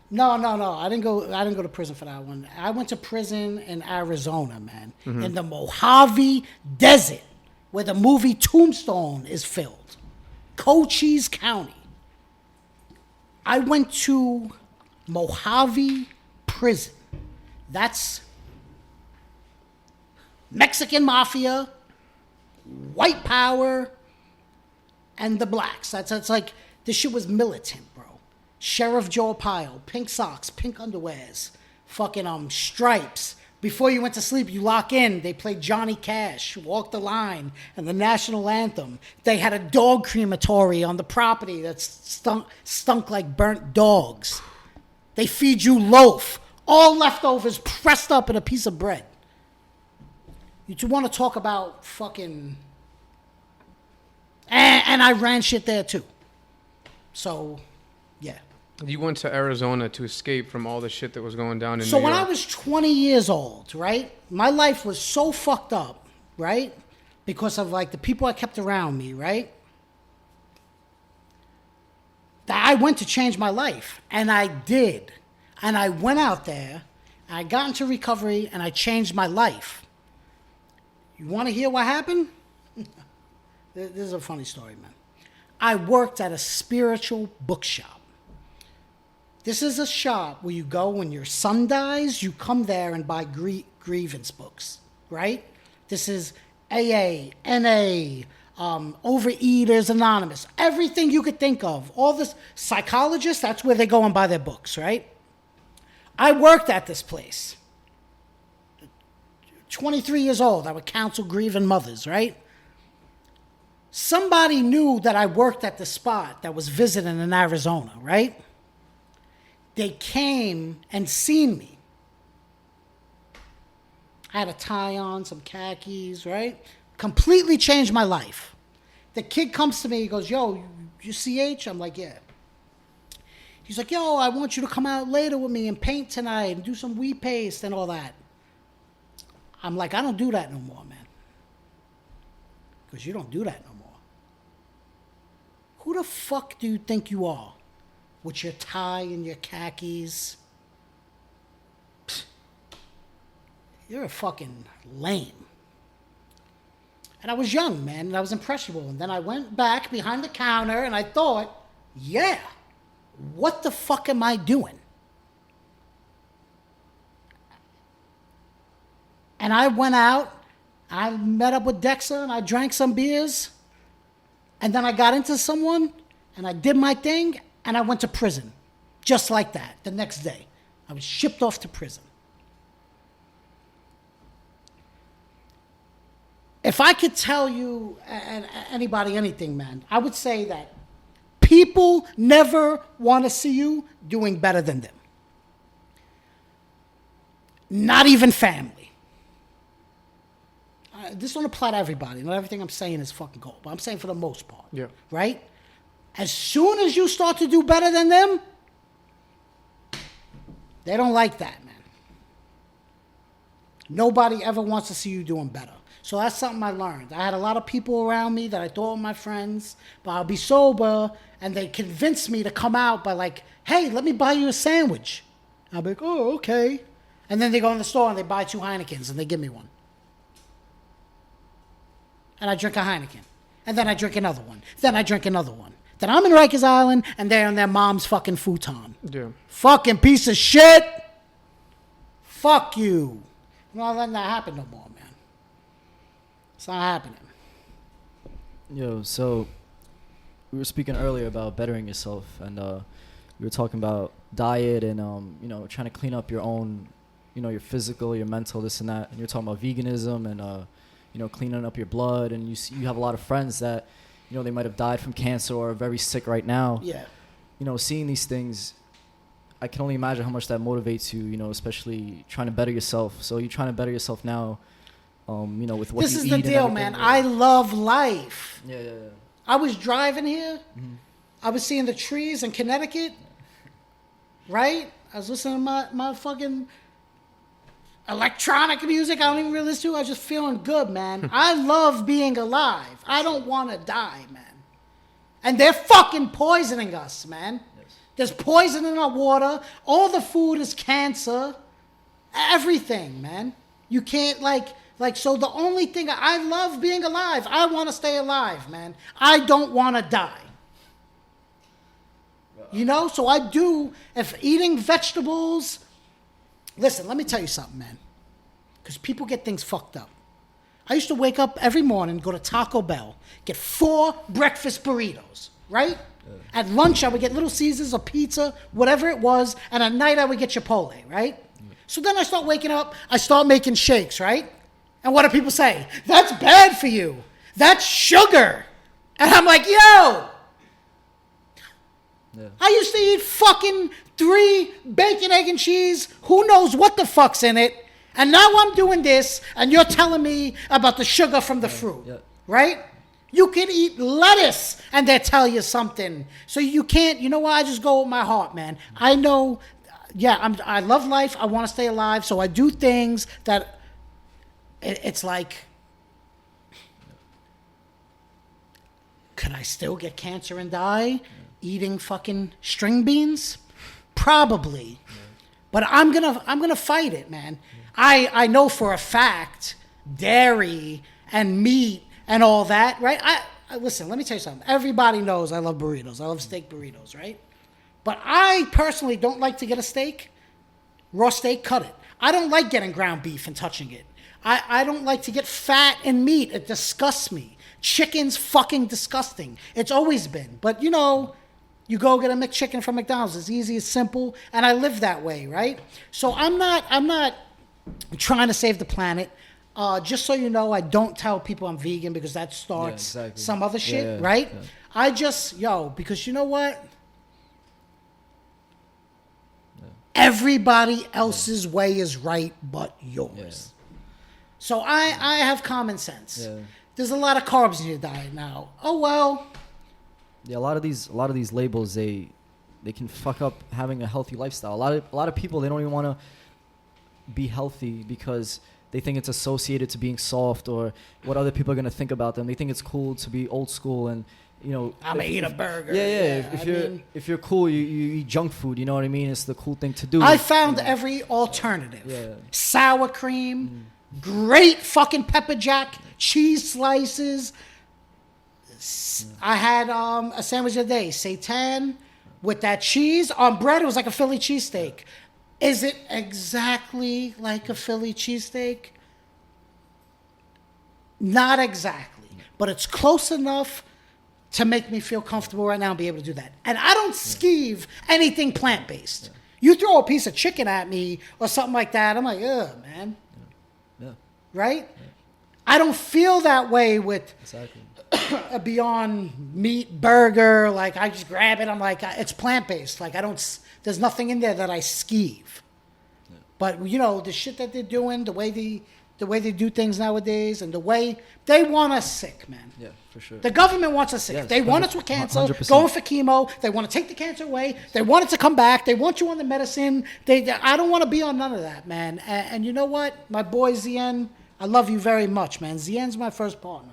No. I didn't go to prison for that one. I went to prison in Arizona, man, in the Mojave Desert, where the movie Tombstone is filmed, Cochise County. I went to Mojave Prison. That's Mexican mafia, white power, and the blacks. That's like, this shit was militant, bro. Sheriff Joe Pyle, pink socks, pink underwears, fucking stripes. Before you went to sleep, you lock in. They played Johnny Cash, Walk the Line, and the national anthem. They had a dog crematory on the property that stunk like burnt dogs. They feed you loaf, all leftovers pressed up in a piece of bread. You want to talk about fucking... And I ran shit there too. So, yeah. You went to Arizona to escape from all the shit that was going down in New So York. when I was 20 years old, right? My life was so fucked up, right? Because of like the people I kept around me, right? That I went to change my life. And I did. And I went out there, and I got into recovery, and I changed my life. You want to hear what happened? This is a funny story, man. I worked at a spiritual bookshop. This is a shop where you go when your son dies, you come there and buy grievance books, right? This is AA, NA, Overeaters Anonymous, everything you could think of. All this psychologists, that's where they go and buy their books, right? I worked at this place. 23 years old, I would counsel grieving mothers, right? Somebody knew that I worked at the spot that was visiting in Arizona, right? They came and seen me. I had a tie on, some khakis, right? Completely changed my life. The kid comes to me, he goes, yo, you CH? I'm like, yeah. He's like, yo, I want you to come out later with me and paint tonight and do some weed paste and all that. I'm like, I don't do that no more, man. Because you don't do that no more. Who the fuck do you think you are? With your tie and your khakis? Psst. You're a fucking lame. And I was young, man, and I was impressionable. And then I went back behind the counter and I thought, yeah, what the fuck am I doing? And I went out, I met up with Dexa and I drank some beers. And then I got into someone and I did my thing and I went to prison. Just like that, the next day. I was shipped off to prison. If I could tell you, anybody, anything, man, I would say that people never want to see you doing better than them. Not even family. This don't apply to everybody. Not everything I'm saying is fucking gold, but I'm saying for the most part. Yeah. Right? As soon as you start to do better than them, they don't like that, man. Nobody ever wants to see you doing better. So that's something I learned. I had a lot of people around me that I thought were my friends, but I'll be sober, and they convinced me to come out by like, hey, let me buy you a sandwich. I'll be like, oh, okay. And then they go in the store and they buy 2 Heinekens and they give me one. And I drink a Heineken. And then I drink another one. Then I drink another one. Then I'm in Rikers Island and they're on their mom's fucking futon. Yeah. Fucking piece of shit. Fuck you. I'm not letting that happen no more, man. It's not happening. Yo, so we were speaking earlier about bettering yourself, and you were talking about diet and trying to clean up your own, your physical, your mental, this and that. And you're talking about veganism and cleaning up your blood, and you have a lot of friends that they might have died from cancer or are very sick right now. Yeah. Seeing these things, I can only imagine how much that motivates you. Especially trying to better yourself. So you're trying to better yourself now. With what this you is eat the and deal, everything. man. I love life. Yeah. I was driving here. Mm-hmm. I was seeing the trees in Connecticut. Right? I was listening to my fucking electronic music I don't even really listen to. I was just feeling good, man. I love being alive. I don't want to die, man. And they're fucking poisoning us, man. Yes. There's poison in our water. All the food is cancer. Everything, man. You can't so the only thing, I love being alive. I want to stay alive, man. I don't want to die. So I do, if eating vegetables. Listen, let me tell you something, man. Because people get things fucked up. I used to wake up every morning, go to Taco Bell, get 4 breakfast burritos, right? Yeah. At lunch, I would get Little Caesars or pizza, whatever it was. And at night, I would get Chipotle, right? Yeah. So then I start waking up, I start making shakes, right? And what do people say? That's bad for you. That's sugar. And I'm like, yo. Yeah. I used to eat fucking 3 bacon, egg, and cheese. Who knows what the fuck's in it? And now I'm doing this, and you're telling me about the sugar from the fruit, right? You can eat lettuce, and they tell you something. So you can't, you know what? I just go with my heart, man. I know, I love life. I want to stay alive, so I do things that it's like, could I still get cancer and die eating fucking string beans? Probably. But I'm gonna fight it, man. I know for a fact dairy and meat and all that, right? Listen, let me tell you something. Everybody knows I love burritos. I love steak burritos, right? But I personally don't like to get a steak. Raw steak, cut it. I don't like getting ground beef and touching it. I don't like to get fat in meat. It disgusts me. Chicken's fucking disgusting. It's always been. But, you know, you go get a McChicken from McDonald's. It's easy, it's simple, and I live that way, right? So I'm not trying to save the planet. Just so you know, I don't tell people I'm vegan because that starts some other shit, right? Yeah. I just, because you know what? Yeah. Everybody else's way is right but yours. Yeah. So I have common sense. Yeah. There's a lot of carbs in your diet now. Oh, well. Yeah, a lot of these labels, they can fuck up having a healthy lifestyle. A lot of people, they don't even want to be healthy because they think it's associated to being soft or what other people are going to think about them. They think it's cool to be old school and, you know, I'm going to eat a burger. Yeah. If you're cool, you eat junk food, you know what I mean? It's the cool thing to do. I found every alternative. Yeah. Sour cream, great fucking pepper jack, cheese slices. I had a sandwich a day, seitan with that cheese on bread. It was like a Philly cheesesteak. Is it exactly like a Philly cheesesteak? Not exactly, but it's close enough to make me feel comfortable right now and be able to do that. And I don't skeeve anything plant-based. You throw a piece of chicken at me or something like that, I'm like, ugh, man. Right? I don't feel that way with a Beyond Meat burger. Like, I just grab it. I'm like, it's plant-based. Like, there's nothing in there that I skeeve. Yeah. But, you know, the shit that they're doing, the way they do things nowadays, and the way they want us sick, man. Yeah, for sure. The government wants us sick. Yes, they want us with cancer, 100%. Going for chemo. They want to take the cancer away. They want it to come back. They want you on the medicine. I don't want to be on none of that, man. And you know what? My boy Zien, I love you very much, man. Zien's my first partner.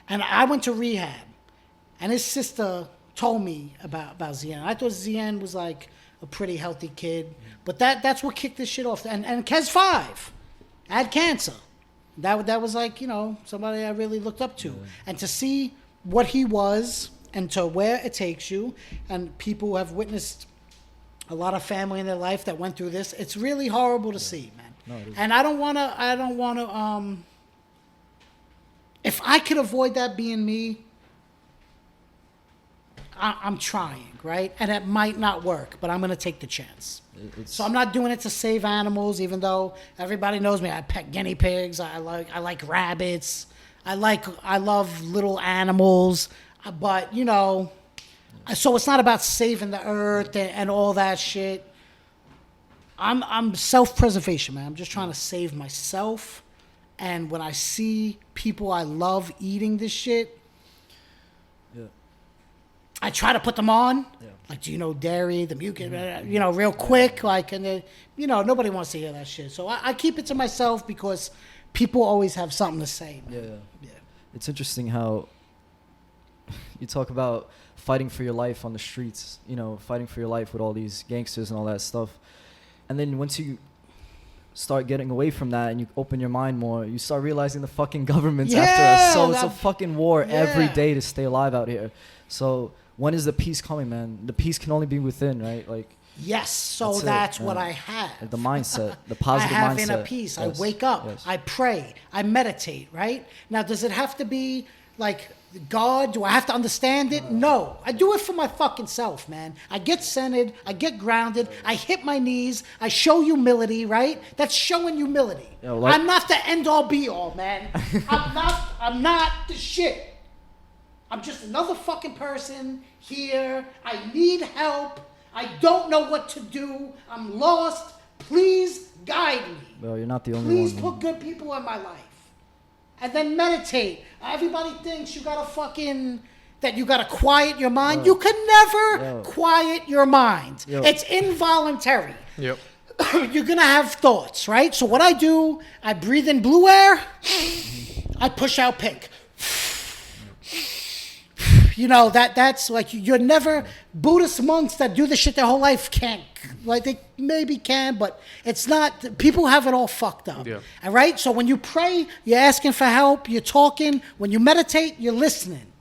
And I went to rehab, and his sister told me about Zien. I thought Zien was like a pretty healthy kid, but that's what kicked this shit off. And Kez 5 had cancer. That was like, you know, somebody I really looked up to. Yeah. And to see what he was and to where it takes you, and people who have witnessed a lot of family in their life that went through this, it's really horrible to see, man. No, and I don't want to if I could avoid that being me, I'm trying, right? And it might not work, but I'm going to take the chance. So I'm not doing it to save animals, even though everybody knows me. I pet guinea pigs. I like rabbits. I love little animals. But, you know, so it's not about saving the earth and all that shit. I'm self-preservation, man. I'm just trying to save myself. And when I see people I love eating this shit, I try to put them on. Yeah. Like, do you know dairy, the mucus, you know, real quick. Like, and you know, nobody wants to hear that shit. So I keep it to myself because people always have something to say, man. Yeah. It's interesting how you talk about fighting for your life on the streets, you know, fighting for your life with all these gangsters and all that stuff. And then once you start getting away from that and you open your mind more, you start realizing the fucking government's after us. So it's a fucking war every day to stay alive out here. So when is the peace coming, man? The peace can only be within, right? Like, yes, so that's what I have. Like the mindset, the positive mindset. I have inner peace. Yes. I wake up, I pray, I meditate, right? Now, does it have to be like God? Do I have to understand it? No. I do it for my fucking self, man. I get centered, I get grounded, I hit my knees, I show humility, right? That's showing humility. I'm not the end all be all, man. I'm not the shit. I'm just another fucking person here. I need help. I don't know what to do. I'm lost. Please guide me. Well, you're not the only one. Please put good people in my life. And then meditate. Everybody thinks you gotta quiet your mind. You can never quiet your mind. It's involuntary. Yep. You're gonna have thoughts, right? So what I do, I breathe in blue air. I push out pink. You know, that's like, you're never, Buddhist monks that do this shit their whole life can't, like they maybe can, but it's not, people have it all fucked up. Yeah. All right? So when you pray, you're asking for help, you're talking. When you meditate, you're listening.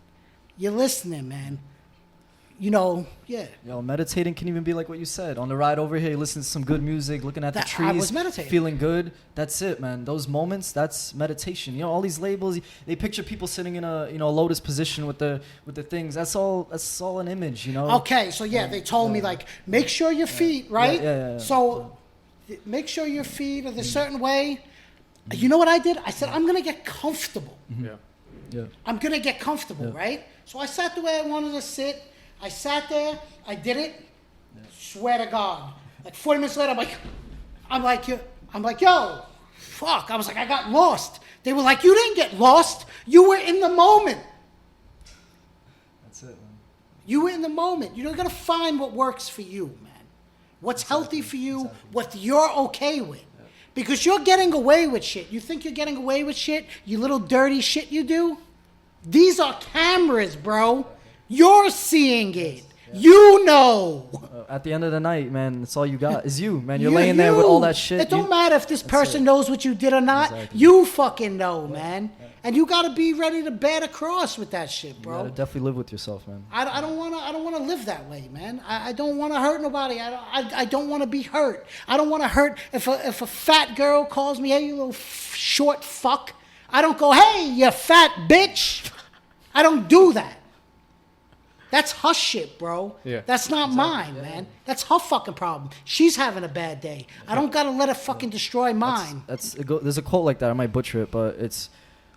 You're listening, man. yeah. Yo, meditating can even be like what you said. On the ride over here, you listen to some good music, looking at the trees, I was meditating. feeling good. That's it, man. Those moments, that's meditation. You know, all these labels, they picture people sitting in a lotus position with the things. That's all an image, you know. Okay, so they told me like make sure your feet, right? Yeah. So make sure your feet are the certain way. You know what I did? I said I'm gonna get comfortable. Yeah. I'm gonna get comfortable, right? So I sat the way I wanted to sit. I sat there. I did it. Swear to God. Like 40 minutes later, I'm like, yo, fuck. I was like, I got lost. They were like, you didn't get lost. You were in the moment. That's it, man. You were in the moment. You're gonna find what works for you, man. What's healthy for you. What you're okay with. Because you're getting away with shit. You think you're getting away with shit? You little dirty shit you do? These are cameras, bro. You're seeing it. You know. At the end of the night, man, it's all you got is you, man. You're laying there with all that shit. It don't matter if this person knows what you did or not. Exactly. You fucking know, man. And you got to be ready to bear the cross with that shit, bro. You gotta definitely live with yourself, man. I don't want to live that way, man. I don't want to hurt nobody. I don't want to be hurt. I don't want to hurt. If a fat girl calls me, hey, you little short fuck, I don't go, hey, you fat bitch. I don't do that. That's her shit, bro. Yeah. That's not mine, man. That's her fucking problem. She's having a bad day. I don't gotta let her fucking destroy mine. There's a quote like that. I might butcher it, but it's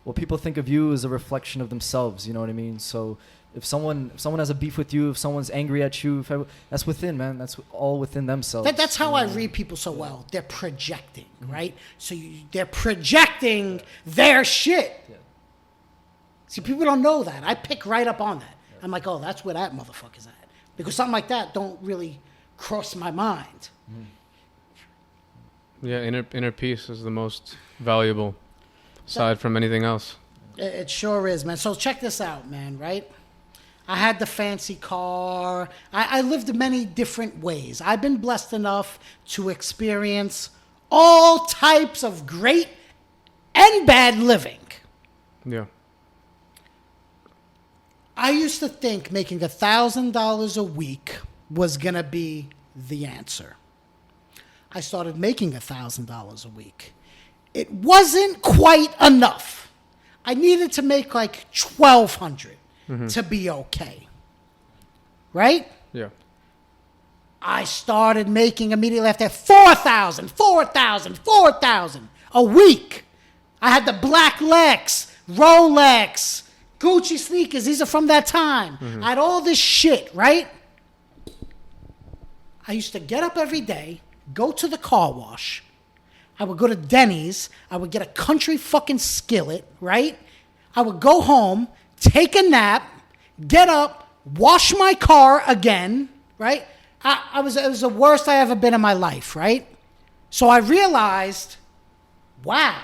what people think of you is a reflection of themselves. You know what I mean? So if someone has a beef with you, if someone's angry at you, that's within, man. That's all within themselves. That's how I read people so well. They're projecting, right? So they're projecting their shit. Yeah. See, people don't know that. I pick right up on that. I'm like, oh, that's where that motherfucker's at. Because something like that don't really cross my mind. Yeah, inner peace is the most valuable, aside from anything else. It sure is, man. So check this out, man, right? I had the fancy car. I lived many different ways. I've been blessed enough to experience all types of great and bad living. Yeah. I used to think making $1,000 a week was going to be the answer. I started making $1,000 a week. It wasn't quite enough. I needed to make like $1,200 to be okay. Right? Yeah. I started making immediately after $4,000 a week. I had the black Lex, Rolex, Gucci sneakers. These are from that time. I had all this shit, right? I used to get up every day, go to the car wash. I would go to Denny's. I would get a country fucking skillet, right? I would go home, take a nap, get up, wash my car again, right? It was the worst I ever been in my life, right? So I realized, wow.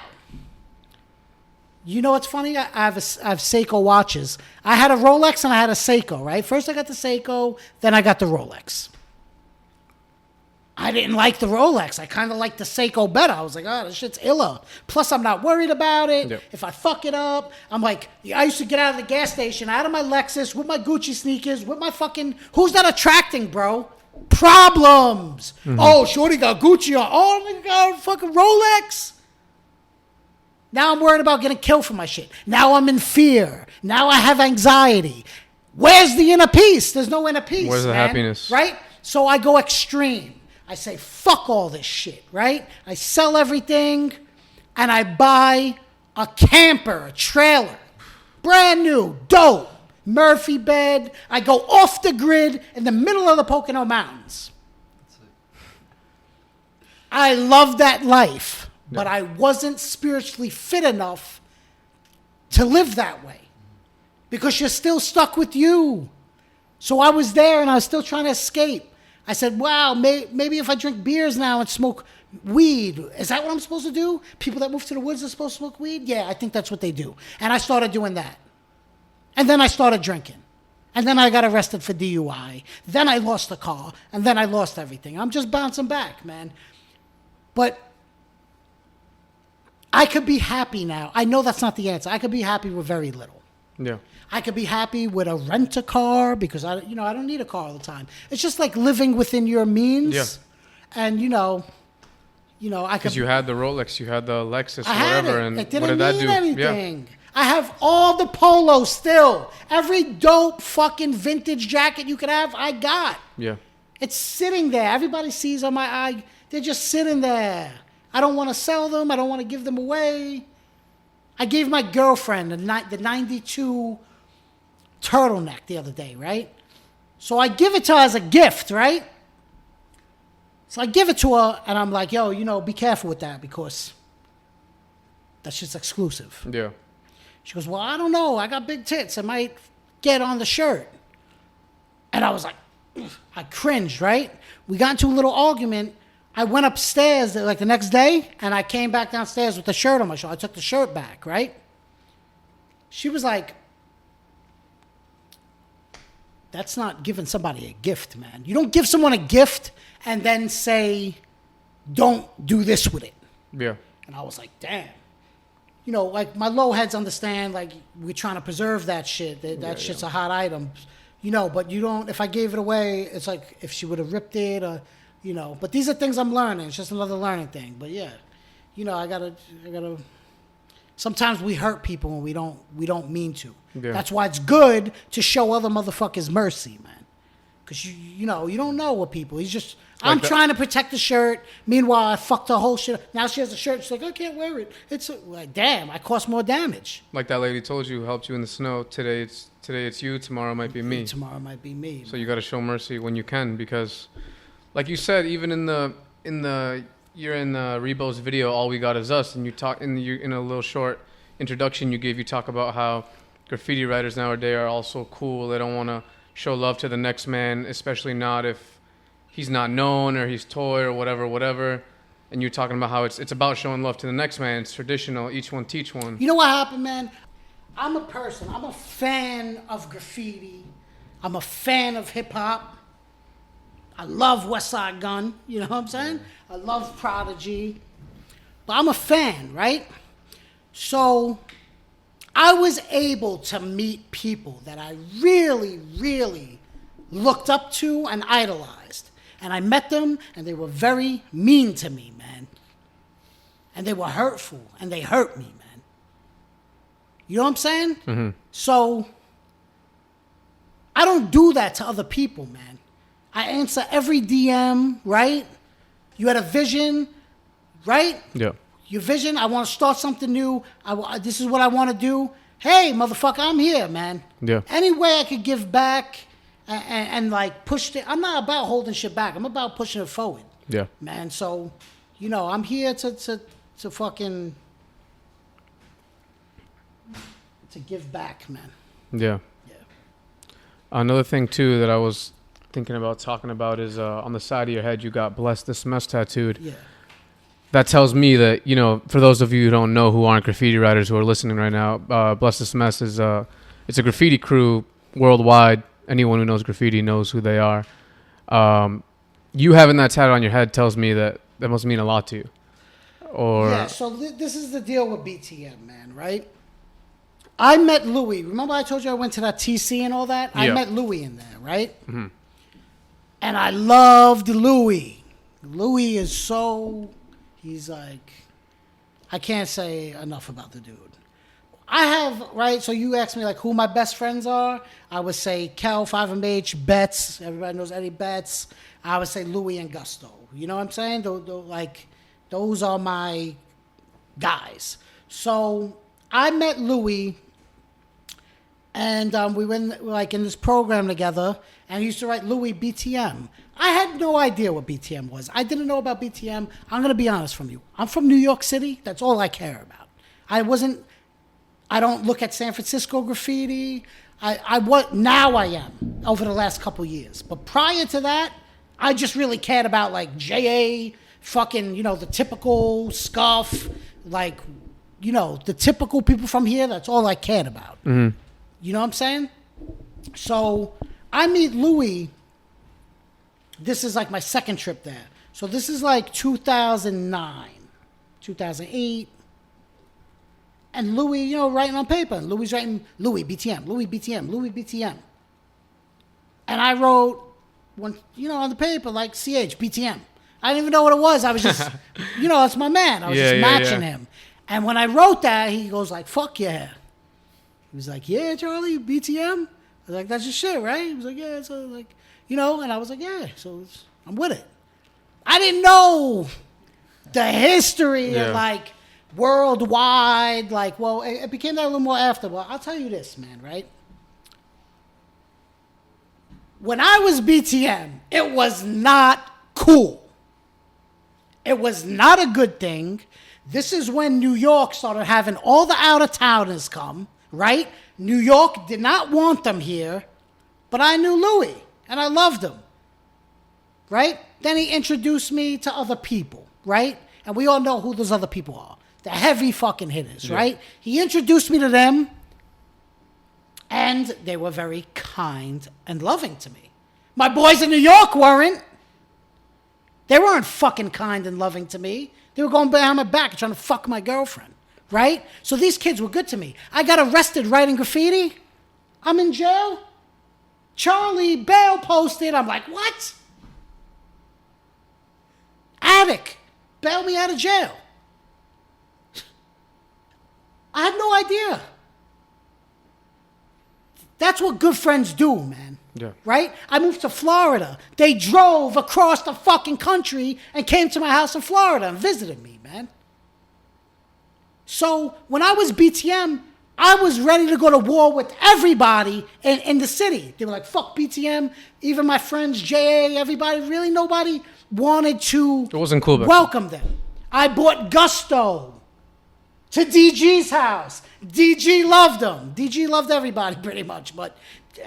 You know what's funny? I have Seiko watches. I had a Rolex and I had a Seiko, right? First I got the Seiko, then I got the Rolex. I didn't like the Rolex. I kind of liked the Seiko better. I was like, oh, this shit's illa. Plus, I'm not worried about it. Yep. If I fuck it up, I'm like, I used to get out of the gas station, out of my Lexus, with my Gucci sneakers, with my fucking, who's that attracting, bro? Problems. Oh, shorty got Gucci on. Oh, nigga got a fucking Rolex. Now I'm worried about getting killed for my shit. Now I'm in fear. Now I have anxiety. Where's the inner peace? There's no inner peace. Where's the man. happiness? Right? So I go extreme. I say, fuck all this shit, right? I sell everything and I buy a camper, a trailer. Brand new, dope, Murphy bed. I go off the grid in the middle of the Pocono Mountains. I love that life. But I wasn't spiritually fit enough to live that way. Because you're still stuck with you. So I was there and I was still trying to escape. I said, wow, maybe if I drink beers now and smoke weed, is that what I'm supposed to do? People that move to the woods are supposed to smoke weed? Yeah, I think that's what they do. And I started doing that. And then I started drinking. And then I got arrested for DUI. Then I lost the car. And then I lost everything. I'm just bouncing back, man. But I could be happy now. I know that's not the answer. I could be happy with very little, Yeah. I could be happy with a rent-a-car because I don't need a car all the time. It's just like living within your means. Yeah. And I could. Because you had the Rolex, you had the Lexus, I had whatever, it. and It didn't what did that mean do? anything. I have all the polos still. Every dope fucking vintage jacket you could have, I got. Yeah. It's sitting there. Everybody sees on my eye. They're just sitting there. I don't want to sell them. I don't want to give them away. I gave my girlfriend the 92 turtleneck the other day, right? So I give it to her as a gift, right? So I give it to her, and I'm like, yo, be careful with that because that shit's exclusive. Yeah. She goes, well, I don't know. I got big tits. I might get on the shirt. And I was like, I cringed, right? We got into a little argument. I went upstairs like the next day, and I came back downstairs with the shirt on my shoulder. I took the shirt back, right? She was like, that's not giving somebody a gift, man. You don't give someone a gift and then say, don't do this with it. Yeah. And I was like, damn. Like my low heads understand, like we're trying to preserve that shit. That shit's a hot item, but you don't, if I gave it away, it's like if she would have ripped it or, but these are things I'm learning. It's just another learning thing. But yeah, I gotta, sometimes we hurt people when we don't mean to. Yeah. That's why it's good to show other motherfuckers mercy, man. Cause you don't know what people, he's just, I'm trying to protect the shirt. Meanwhile, I fucked the whole shit up. Now she has a shirt. She's like, I can't wear it. It's like, damn, I caused more damage. Like that lady told you, helped you in the snow. Today it's you. Tomorrow might be me. Tomorrow might be me. So you got to show mercy when you can, because, like you said, even in the you're in Rebo's video, All We Got Is Us, and you talk in a little short introduction you talk about how graffiti writers nowadays are also cool. They don't want to show love to the next man, especially not if he's not known or he's toy or whatever. And you're talking about how it's about showing love to the next man. It's traditional. Each one teach one. You know what happened, man? I'm a person. I'm a fan of graffiti. I'm a fan of hip hop. I love West Side Gun. You know what I'm saying? I love Prodigy. But I'm a fan, right? So I was able to meet people that I really, really looked up to and idolized. And I met them, and they were very mean to me, man. And they were hurtful, and they hurt me, man. You know what I'm saying? Mm-hmm. So I don't do that to other people, man. I answer every DM, right? You had a vision, right? Yeah. Your vision, I want to start something new. This is what I want to do. Hey, motherfucker, I'm here, man. Yeah. Any way I could give back and like push it. I'm not about holding shit back. I'm about pushing it forward. Yeah. Man, so, I'm here to fucking, to give back, man. Yeah. Yeah. Another thing, too, that I was thinking about talking about is on the side of your head, you got Bless This Mess tattooed. Yeah. That tells me that, for those of you who don't know, who aren't graffiti writers who are listening right now, Bless This Mess is it's a graffiti crew worldwide. Anyone who knows graffiti knows who they are. You having that tattoo on your head tells me that must mean a lot to you. Yeah, so this is the deal with BTM, man, right? I met Louis. Remember I told you I went to that TC and all that? Yeah. I met Louis in there, right? Mm-hmm. And I loved Louis. Louis is so... He's like... I can't say enough about the dude. I have, right? So you asked me, like, who my best friends are. I would say Cal, 5MH, Betts. Everybody knows Eddie Betts. I would say Louis and Gusto. You know what I'm saying? Those are my guys. So I met Louis, and we went in this program together, and he used to write Louis BTM. I had no idea what BTM was. I didn't know about BTM. I'm going to be honest from you. I'm from New York City. That's all I care about. I don't look at San Francisco graffiti. Now I am over the last couple years. But prior to that, I just really cared about like JA, fucking, the typical Scuff, like, the typical people from here. That's all I cared about. Mm-hmm. You know what I'm saying? So I meet Louis. This is like my second trip there. So this is like 2009, 2008. And Louis, you know, writing on paper. And Louis writing Louis BTM, Louis BTM, Louis BTM. And I wrote one, you know, on the paper like CH BTM. I didn't even know what it was. I was just, you know, it's my man. I was just matching him. And when I wrote that, he goes like, "Fuck yeah." He was like, "Yeah, Charlie, BTM." I was like, "That's your shit, right?" He was like, "Yeah." So like, you know, and I was like, "Yeah." So I'm with it. I didn't know the history of like worldwide, like, well, it became that a little more after. But I'll tell you this, man, right? When I was BTM, it was not cool. It was not a good thing. This is when New York started having all the out-of-towners come, right? New York did not want them here, but I knew Louis, and I loved him, right? Then he introduced me to other people, right? And we all know who those other people are. The heavy fucking hitters, right? He introduced me to them, and they were very kind and loving to me. My boys in New York weren't. They weren't fucking kind and loving to me. They were going behind my back and trying to fuck my girlfriend, right? So these kids were good to me. I got arrested writing graffiti. I'm in jail. Charlie bail posted. I'm like, what? Attic, bail me out of jail. I had no idea. That's what good friends do, man. Yeah. Right? I moved to Florida. They drove across the fucking country and came to my house in Florida and visited me, man. So when I was BTM, I was ready to go to war with everybody in the city. They were like, fuck BTM. Even my friends, JA, everybody, really nobody wanted to It wasn't cool welcome them. I bought Gusto to DG's house. DG loved them. DG loved everybody pretty much, but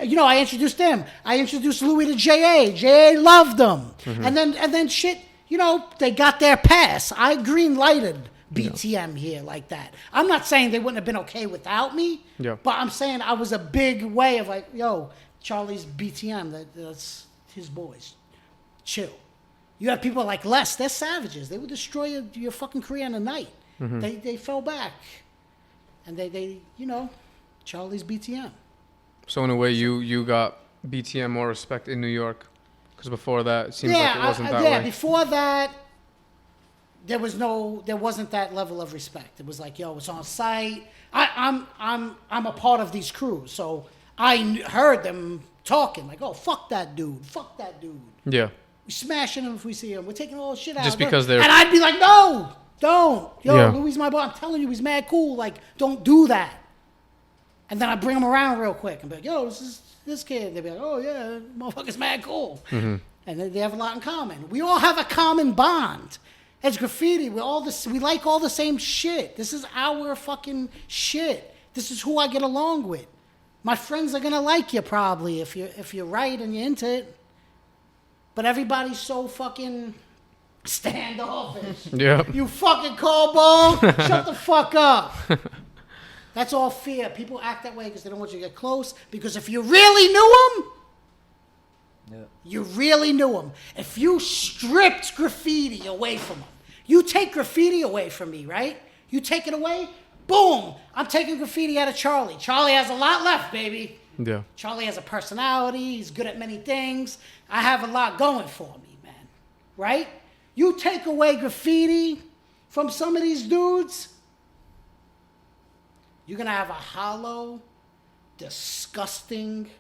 you know, I introduced them. I introduced Louis to JA. JA loved them. Mm-hmm. And then shit, you know, they got their pass. I green lighted BTM here like that. I'm not saying they wouldn't have been okay without me, but I'm saying I was a big way of like, yo, Charlie's BTM, that's his boys. Chill. You have people like Les, they're savages. They would destroy your fucking career in a night. Mm-hmm. They fell back. And they you know, Charlie's BTM. So in a way, you got BTM more respect in New York, because before that, it seems like it wasn't that way. Yeah, before that, there wasn't that level of respect. It was like, yo, it's on site. I'm a part of these crews, so I heard them talking like, oh, fuck that dude. Yeah. We smashing him if we see him. We're taking all shit out. Just because they're... And I'd be like, no, don't. Yo, Louis my boy. I'm telling you, he's mad cool. Like, don't do that. And then I bring him around real quick and be like, yo, this kid. They'd be like, oh, yeah, motherfucker's mad cool. Mm-hmm. And they have a lot in common. We all have a common bond. As graffiti, we like all the same shit. This is our fucking shit. This is who I get along with. My friends are going to like you probably if you're right and you're into it. But everybody's so fucking standoffish. Yeah. You fucking cowboy, shut the fuck up. That's all fear. People act that way because they don't want you to get close. Because if you really knew them, you really knew them. If you stripped graffiti away from them, you take graffiti away from me, right? You take it away, boom, I'm taking graffiti out of Charlie. Charlie has a lot left, baby. Yeah. Charlie has a personality. He's good at many things. I have a lot going for me, man. Right? You take away graffiti from some of these dudes, you're going to have a hollow, disgusting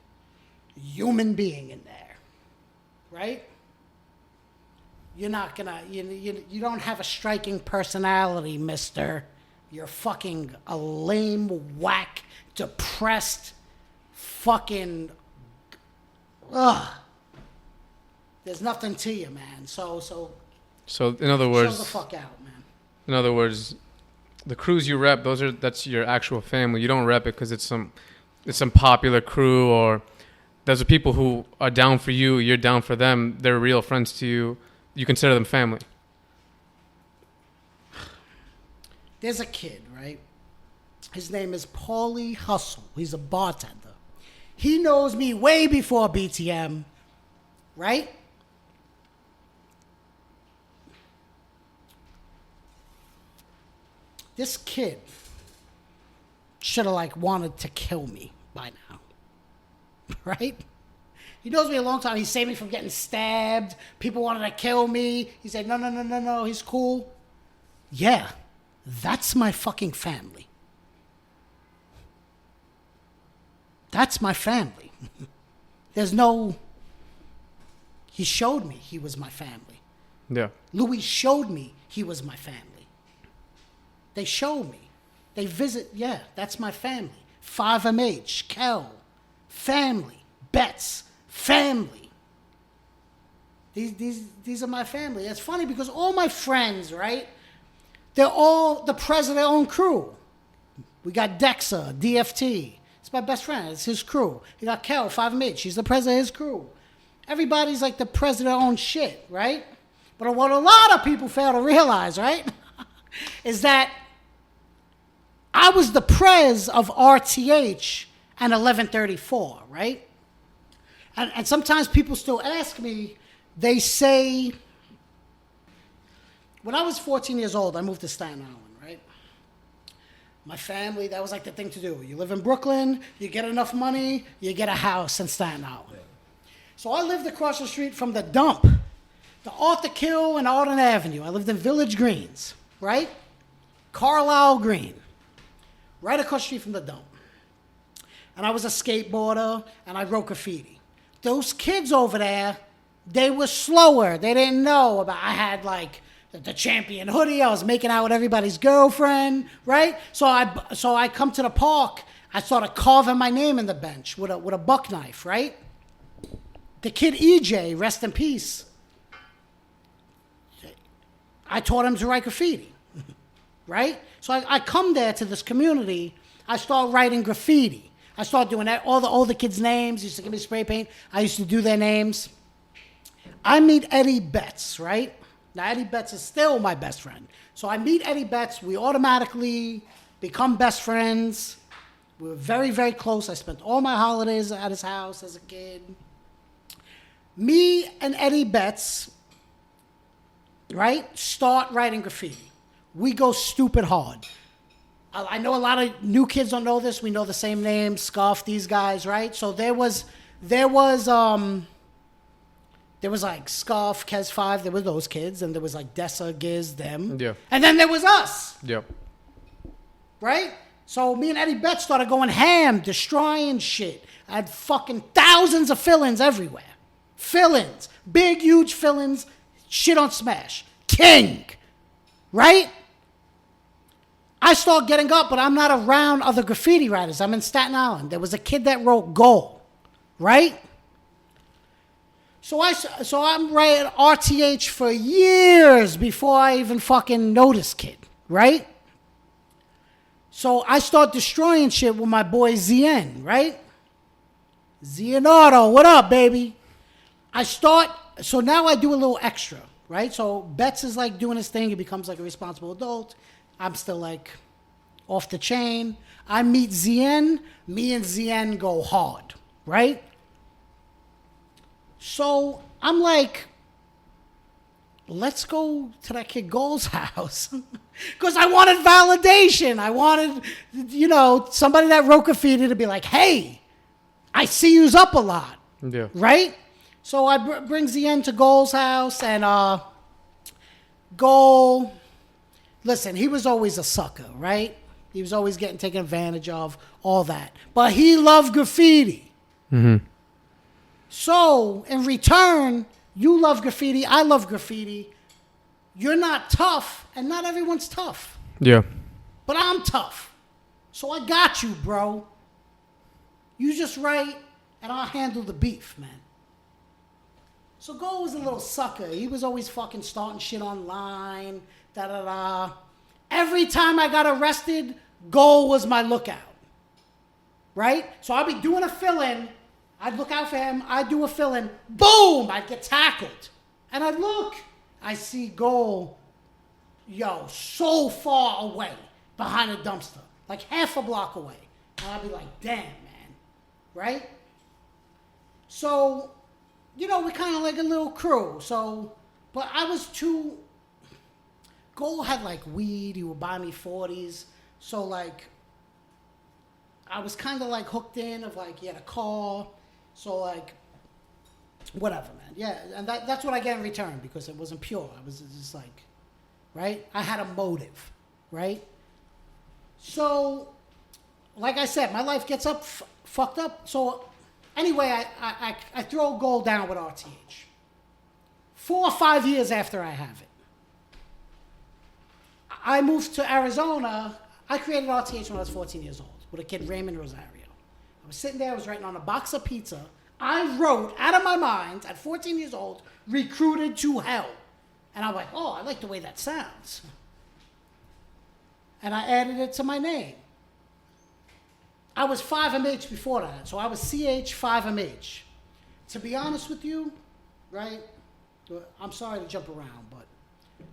human being in there. Right? You're not going to... You don't have a striking personality, mister. You're fucking a lame, whack, depressed... fucking, there's nothing to you, man. So in other words, chill the fuck out, man. In other words, the crews you rep, that's your actual family. You don't rep it because it's some popular crew, or those are people who are down for you. You're down for them. They're real friends to you. You consider them family. There's a kid, right? His name is Paulie Hustle. He's a bartender. He knows me way before BTM, right? This kid should have like wanted to kill me by now. Right? He knows me a long time. He saved me from getting stabbed. People wanted to kill me. He said, no, he's cool. Yeah, that's my fucking family. That's my family. There's no... He showed me he was my family. Yeah. Louis showed me he was my family. They showed me. They visit, yeah, that's my family. 5MH, Kel, family. Betts, family. These are my family. It's funny because all my friends, right? They're all the president of their own crew. We got Dexa, DFT. It's my best friend. It's his crew. You got Kel, 5MH. He's the president of his crew. Everybody's like the president of their own shit, right? But what a lot of people fail to realize, right? is that I was the prez of RTH and 1134, right? And sometimes people still ask me, they say, when I was 14 years old, I moved to Staten Island, right? My family, that was like the thing to do. You live in Brooklyn, you get enough money, you get a house in Staten Island. So I lived across the street from the dump, the Arthur Kill and Arden Avenue. I lived in Village Greens, right? Carlisle Green, right across the street from the dump. And I was a skateboarder, and I wrote graffiti. Those kids over there, they were slower. They didn't know about, I had like the champion hoodie. I was making out with everybody's girlfriend, right? So I come to the park. I started carving my name in the bench with a buck knife, right? The kid EJ, rest in peace, I taught him to write graffiti, right? So I come there to this community. I start writing graffiti. I start doing that. All the older kids' names used to give me spray paint. I used to do their names. I meet Eddie Betts, right? Now, Eddie Betts is still my best friend. So I meet Eddie Betts. We automatically become best friends. We were very, very close. I spent all my holidays at his house as a kid. Me and Eddie Betts, right, start writing graffiti. We go stupid hard. I know a lot of new kids don't know this. We know the same names, Scuff, these guys, right? So there was like Scuff, Kes 5, there were those kids, and there was like Dessa, Giz, them. Yeah. And then there was us. Yep. Right? So me and Eddie Betts started going ham, destroying shit. I had fucking thousands of fill-ins everywhere. Fill-ins. Big, huge fill-ins. Shit on Smash. King. Right? I start getting up, but I'm not around other graffiti writers. I'm in Staten Island. There was a kid that wrote Goal. Right? So I'm writing RTH for years before I even fucking noticed kid. Right? So I start destroying shit with my boy ZN, right? Zianardo, what up, baby? So now I do a little extra, right? So Betts is like doing his thing. He becomes like a responsible adult. I'm still like off the chain. I meet ZN. Me and ZN go hard, right? So I'm like, let's go to that kid Gold's house. Because I wanted validation. I wanted, somebody that wrote graffiti to be like, hey, I see you's up a lot. Yeah. Right? So I bring ZN to Gold's house, and Gold, listen, he was always a sucker, right? He was always getting taken advantage of, all that. But he loved graffiti. Mm-hmm. So, in return, you love graffiti, I love graffiti. You're not tough, and not everyone's tough. Yeah. But I'm tough. So I got you, bro. You just write, and I'll handle the beef, man. So Gold was a little sucker. He was always fucking starting shit online, da-da-da. Every time I got arrested, Gold was my lookout. Right? So I'd be doing a fill-in. I'd look out for him. I'd do a fill-in. Boom! I'd get tackled. And I'd look. I see Gold, so far away behind a dumpster. Like half a block away. And I'd be like, damn, man. Right? So, we're kind of like a little crew. So, but I was too... Gold had like weed. He would buy me 40s. So like, I was kind of like hooked in of like, he had a car. So like, whatever, man. Yeah, and that's what I get in return because it wasn't pure. I was just like, right? I had a motive, right? So, like I said, my life gets fucked up. So, anyway, I throw gold down with RTH. 4 or 5 years after I have it. I moved to Arizona. I created RTH when I was 14 years old with a kid, Raymond Rosario. I was sitting there, I was writing on a box of pizza. I wrote, out of my mind, at 14 years old, recruited to hell. And I'm like, oh, I like the way that sounds. And I added it to my name. I was 5MH before that, so I was CH 5MH. To be honest with you, right, I'm sorry to jump around, but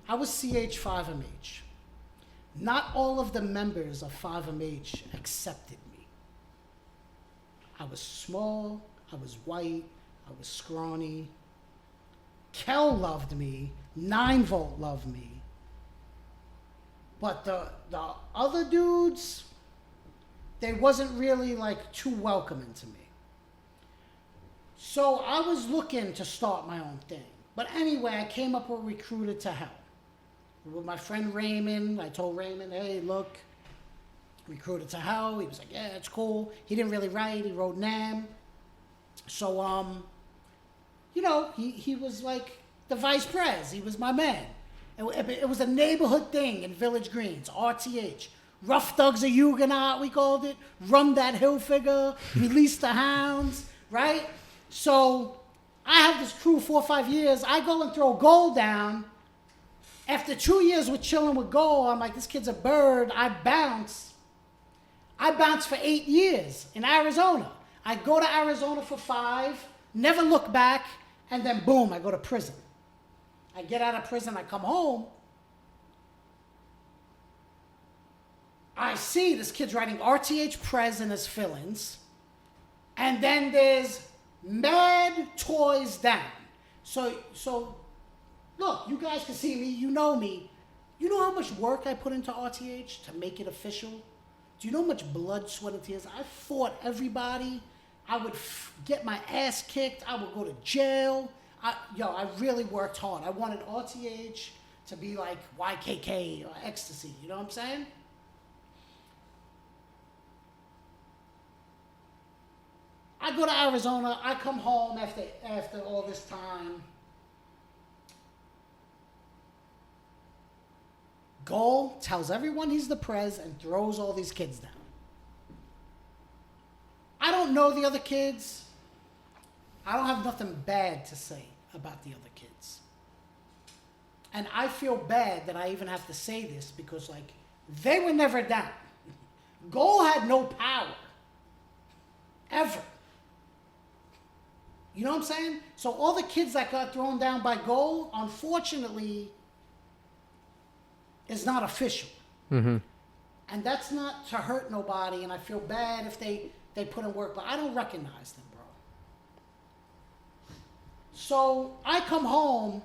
I was CH 5MH. Not all of the members of 5MH accepted me. I was small, I was white, I was scrawny. Kel loved me, 9-Volt loved me. But the other dudes, they wasn't really like too welcoming to me. So I was looking to start my own thing. But anyway, I came up with Recruited to Hell. With my friend Raymond, I told Raymond, hey, look, Recruited to Hell. He was like, yeah, it's cool. He didn't really write, he wrote Nam. So, you know, he was like the vice pres. He was my man. It was a neighborhood thing in Village Greens, RTH. Rough Thugs of Huguenot, we called it. Run That Hill Figure, Release the Hounds, right? So I have this crew 4 or 5 years. I go and throw gold down. After 2 years with chilling with gold, I'm like, this kid's a bird. I bounce. I bounced for 8 years in Arizona. I go to Arizona for 5, never look back, and then boom, I go to prison. I get out of prison, I come home. I see this kid's writing RTH Prez in his fill-ins. And then there's Mad Toys Down. So look, you guys can see me, you know me. You know how much work I put into RTH to make it official? Do you know how much blood, sweat, and tears? I fought everybody. I would get my ass kicked. I would go to jail. I really worked hard. I wanted RTH to be like YKK or Ecstasy. You know what I'm saying? I go to Arizona. I come home after all this time. Goal tells everyone he's the prez and throws all these kids down. I don't know the other kids. I don't have nothing bad to say about the other kids. And I feel bad that I even have to say this because, like, they were never down. Goal had no power. Ever. You know what I'm saying? So all the kids that got thrown down by Goal, unfortunately, is not official. Mm-hmm. And that's not to hurt nobody, and I feel bad if they put in work, but I don't recognize them, bro. So I come home,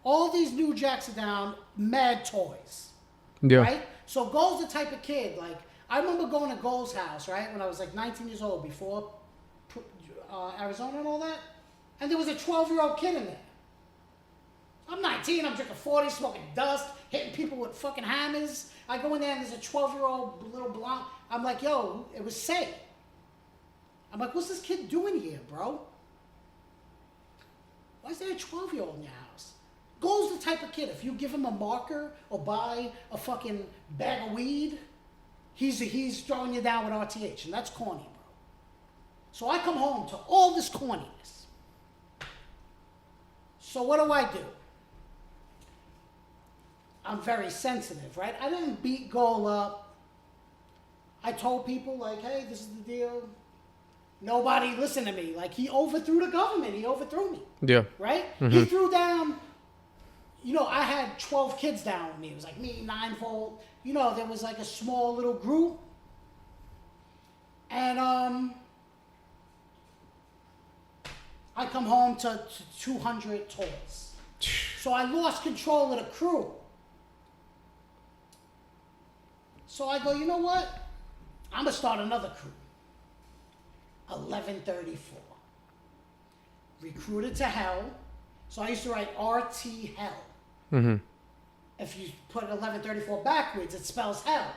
all these new jacks are down, Mad Toys. Yeah. Right? So Goal's the type of kid, like, I remember going to Goal's house, right, when I was like 19 years old, before Arizona and all that, and there was a 12-year-old kid in there. I'm 19, I'm drinking 40, smoking dust, hitting people with fucking hammers. I go in there and there's a 12-year-old little blonde. I'm like, yo, it was Say. I'm like, what's this kid doing here, bro? Why is there a 12-year-old in your house? Goal's the type of kid, if you give him a marker or buy a fucking bag of weed, he's throwing you down with RTH, and that's corny, bro. So I come home to all this corniness. So what do? I'm very sensitive, right? I didn't beat Goal up. I told people, like, hey, this is the deal. Nobody listened to me. Like, he overthrew the government. He overthrew me. Yeah. Right? Mm-hmm. He threw down, you know, I had 12 kids down with me. It was like me, 9-Volt. You know, there was like a small little group. And I come home to 200 toys. So I lost control of the crew. So I go, you know what? I'm gonna start another crew. 1134. Recruited to hell. So I used to write RT hell. Mm-hmm. If you put 1134 backwards, it spells hell.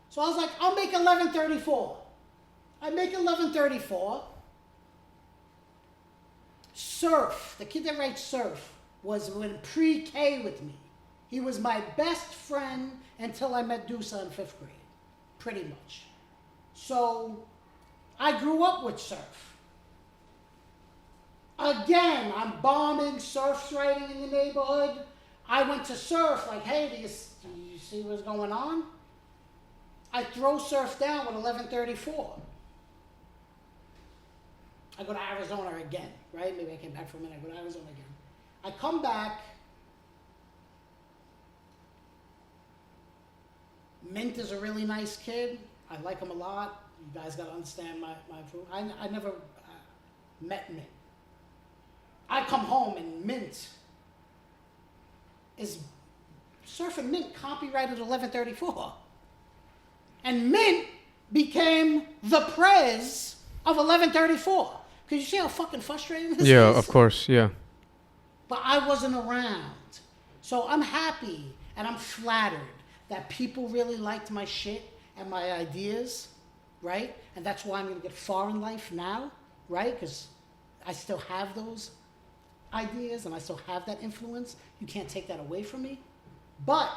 So I was like, I'll make 1134. I make 1134. Surf, the kid that writes Surf, was in pre-K with me. He was my best friend until I met Dusa in 5th grade, pretty much. So I grew up with Surf. Again, I'm bombing, Surf's writing in the neighborhood. I went to Surf, like, hey, do you see what's going on? I throw Surf down with 1134. I go to Arizona again, right? Maybe I came back for a minute. I go to Arizona again. I come back. Mint is a really nice kid. I like him a lot. You guys got to understand my I never met Mint. I come home and Mint is Surf and Mint copyrighted 1134. And Mint became the prez of 1134. Because you see how fucking frustrating this is? Yeah, of course, yeah. But I wasn't around. So I'm happy and I'm flattered that people really liked my shit and my ideas, right? And that's why I'm going to get far in life now, right? Because I still have those ideas and I still have that influence. You can't take that away from me. But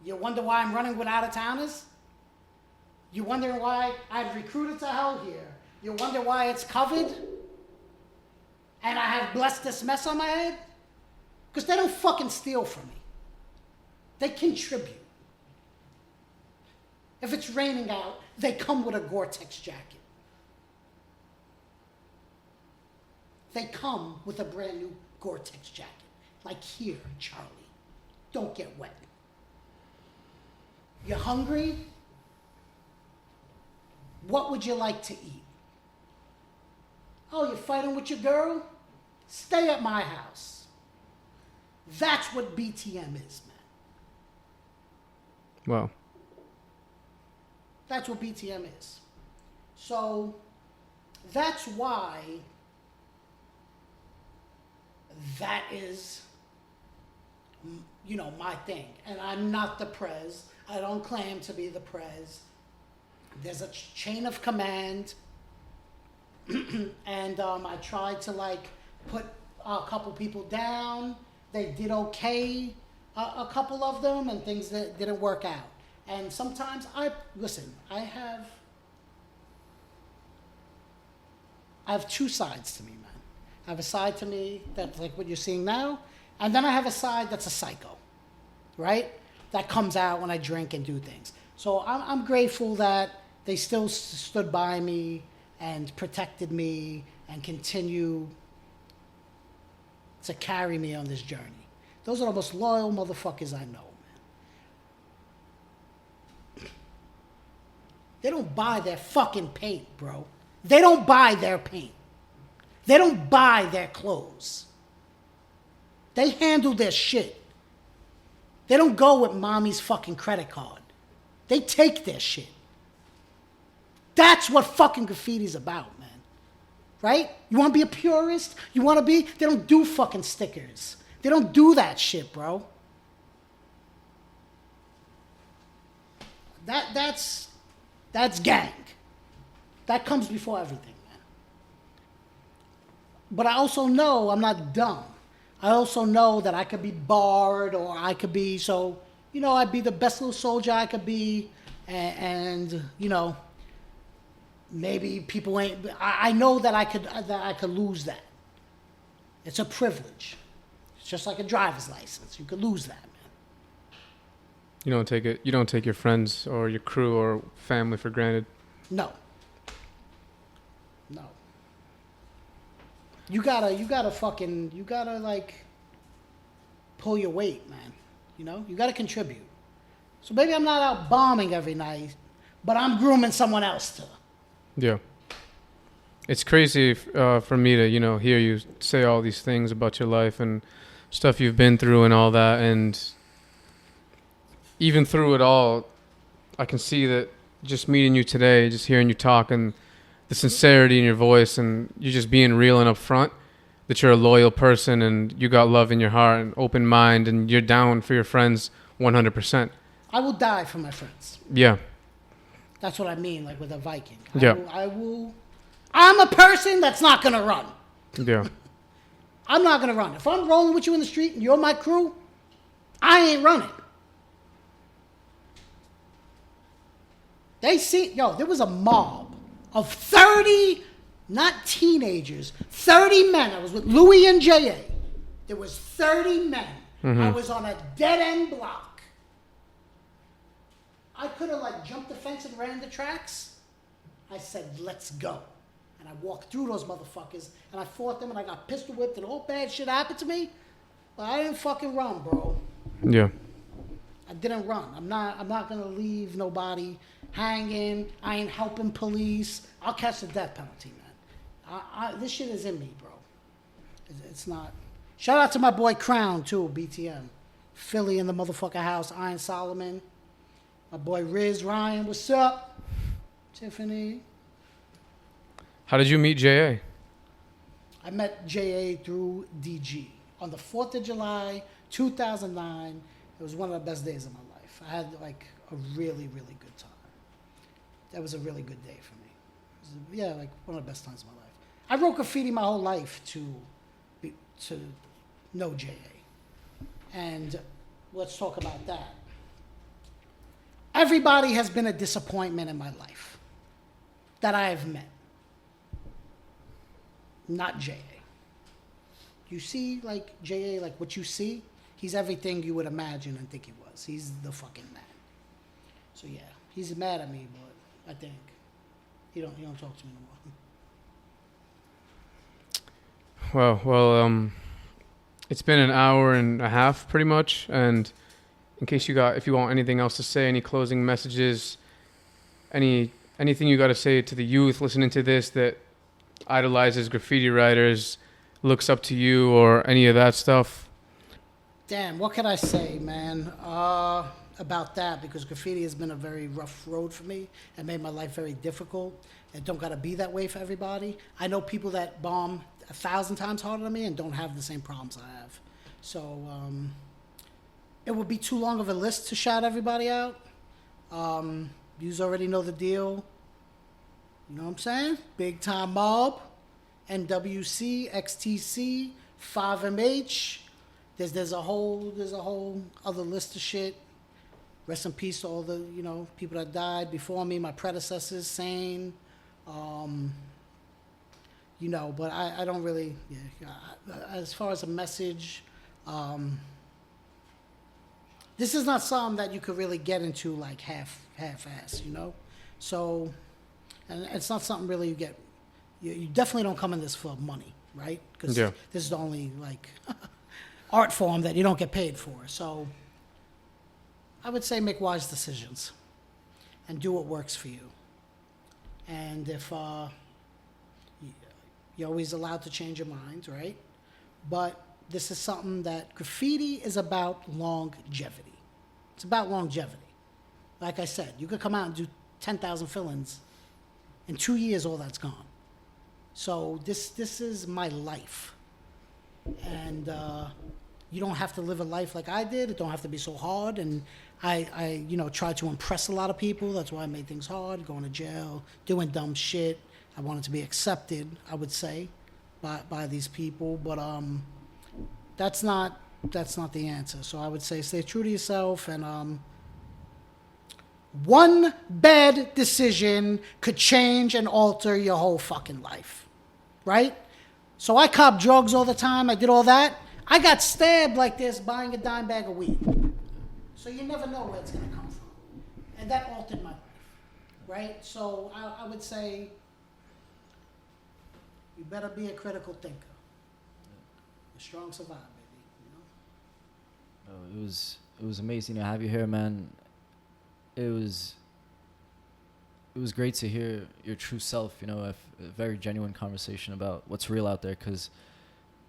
you wonder why I'm running with out-of-towners? You wonder why I've recruited to hell here? You wonder why it's covered? And I have blessed this mess on my head? Because they don't fucking steal from me. They contribute. If it's raining out, they come with a Gore-Tex jacket. They come with a brand new Gore-Tex jacket. Like, here, Charlie, don't get wet. You're hungry? What would you like to eat? Oh, you're fighting with your girl? Stay at my house. That's what BTM is, man. Wow. That's what BTM is. So that's why that is, you know, my thing. And I'm not the prez. I don't claim to be the prez. There's a chain of command. And I tried to, like, put a couple people down. They did okay, a couple of them, and things that didn't work out. And sometimes I have two sides to me, man. I have a side to me that's like what you're seeing now, and then I have a side that's a psycho, right? That comes out when I drink and do things. So I'm grateful that they still stood by me and protected me and continue to carry me on this journey. Those are the most loyal motherfuckers I know, man. They don't buy their fucking paint, bro. They don't buy their paint. They don't buy their clothes. They handle their shit. They don't go with mommy's fucking credit card. They take their shit. That's what fucking graffiti's about, man. Right? You want to be a purist? You want to be? They don't do fucking stickers. They don't do that shit, bro. That's gang. That comes before everything, man. But I also know I'm not dumb. I also know that I could be barred or I could be, so, you know, I'd be the best little soldier I could be. And you know, maybe people ain't, I know that I could lose that. It's a privilege. It's just like a driver's license. You could lose that, man. You don't take your friends or your crew or family for granted. No. You gotta like pull your weight, man. You know, you gotta contribute. So maybe I'm not out bombing every night, but I'm grooming someone else to. Yeah. It's crazy for me to, you know, hear you say all these things about your life and stuff you've been through and all that. And even through it all, I can see that just meeting you today, just hearing you talk, and the sincerity in your voice, and you just being real and upfront, that you're a loyal person and you got love in your heart and open mind and you're down for your friends 100%. I will die for my friends. Yeah. That's what I mean, like with a Viking. Yeah. I'm a person that's not going to run. Yeah. I'm not going to run. If I'm rolling with you in the street and you're my crew, I ain't running. There was a mob of 30, not teenagers, 30 men. I was with Louis and J.A. There was 30 men. Mm-hmm. I was on a dead-end block. I could have, like, jumped the fence and ran the tracks. I said, let's go. And I walked through those motherfuckers, and I fought them, and I got pistol whipped, and all bad shit happened to me. But I didn't fucking run, bro. Yeah. I didn't run. I'm not gonna leave nobody hanging. I ain't helping police. I'll catch the death penalty, man. This shit is in me, bro. It's not. Shout out to my boy Crown too, BTM, Philly in the motherfucker house, Iron Solomon. My boy Riz Ryan, what's up? Tiffany. How did you meet J.A.? I met J.A. through DG on the 4th of July, 2009. It was one of the best days of my life. I had like a really, really good time. That was a really good day for me. It was, like one of the best times of my life. I wrote graffiti my whole life to know J.A. And let's talk about that. Everybody has been a disappointment in my life that I have met. Not J.A. You see, like, J.A., like, what you see, he's everything you would imagine and think he was. He's the fucking man. So, yeah, he's mad at me, but I think he don't talk to me no more. Well, it's been an hour and a half, pretty much, and if you want anything else to say, any closing messages, anything you got to say to the youth listening to this that idolizes graffiti writers, looks up to you, or any of that stuff? Damn, what can I say, man, about that? Because graffiti has been a very rough road for me and made my life very difficult. It don't got to be that way for everybody. I know people that bomb 1,000 times harder than me and don't have the same problems I have. So it would be too long of a list to shout everybody out. Yous already know the deal. You know what I'm saying? Big Time Mob, NWC, XTC, 5MH. There's a whole other list of shit. Rest in peace to all the people that died before me, my predecessors, Sane. But I don't really. Yeah, as far as a message, this is not something that you could really get into like half-ass, So. And it's not something really you definitely don't come in this for money, right? Because this is the only, like, art form that you don't get paid for. So I would say make wise decisions and do what works for you. And if you're always allowed to change your mind, right? But this is something that graffiti is about longevity. It's about longevity. Like I said, you could come out and do 10,000 fill-ins. In 2 years, all that's gone. So this is my life. And you don't have to live a life like I did. It don't have to be so hard. And I tried to impress a lot of people. That's why I made things hard, going to jail, doing dumb shit. I wanted to be accepted, I would say, by these people. But that's not the answer. So I would say stay true to yourself, and one bad decision could change and alter your whole fucking life, right? So I copped drugs all the time. I did all that. I got stabbed like this buying a dime bag of weed. So you never know where it's going to come from. And that altered my life, right? So I would say you better be a critical thinker. A strong survivor, baby. It was amazing to have you here, man. It was great to hear your true self, a very genuine conversation about what's real out there, because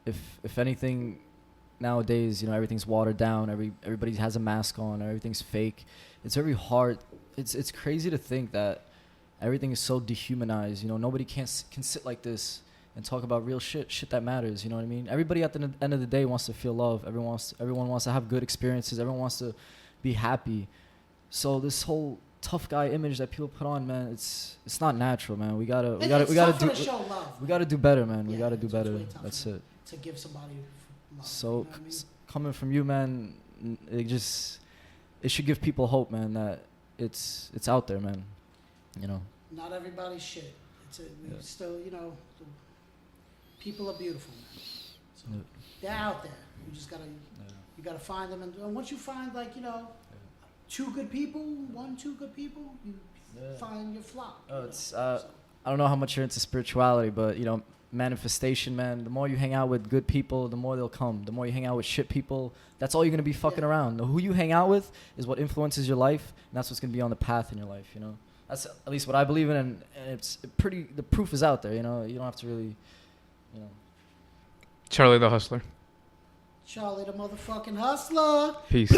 if anything, nowadays, everything's watered down. Everybody has a mask on. Everything's fake. It's very hard. It's crazy to think that everything is so dehumanized. Nobody can sit like this and talk about real shit that matters. You know what I mean? Everybody at the end of the day wants to feel love. Everyone wants to have good experiences. Everyone wants to be happy. So this whole tough guy image that people put on, man, it's not natural, man. We gotta do better, man. We gotta do better. That's it. To give somebody love. So You know what I mean? coming from you, man, it should give people hope, man, that it's out there, man. Not everybody's shit. We still, people are beautiful, man. So they're out there. You just gotta, you gotta find them, and once you find two good people, you find your flock. I don't know how much you're into spirituality, but manifestation, man. The more you hang out with good people, the more they'll come. The more you hang out with shit people, that's all you're gonna be fucking around. Who you hang out with is what influences your life, and that's what's gonna be on the path in your life. That's at least what I believe in, and it's pretty. The proof is out there. You don't have to really, Charlie the Hustler. Charlie the motherfucking hustler. Peace.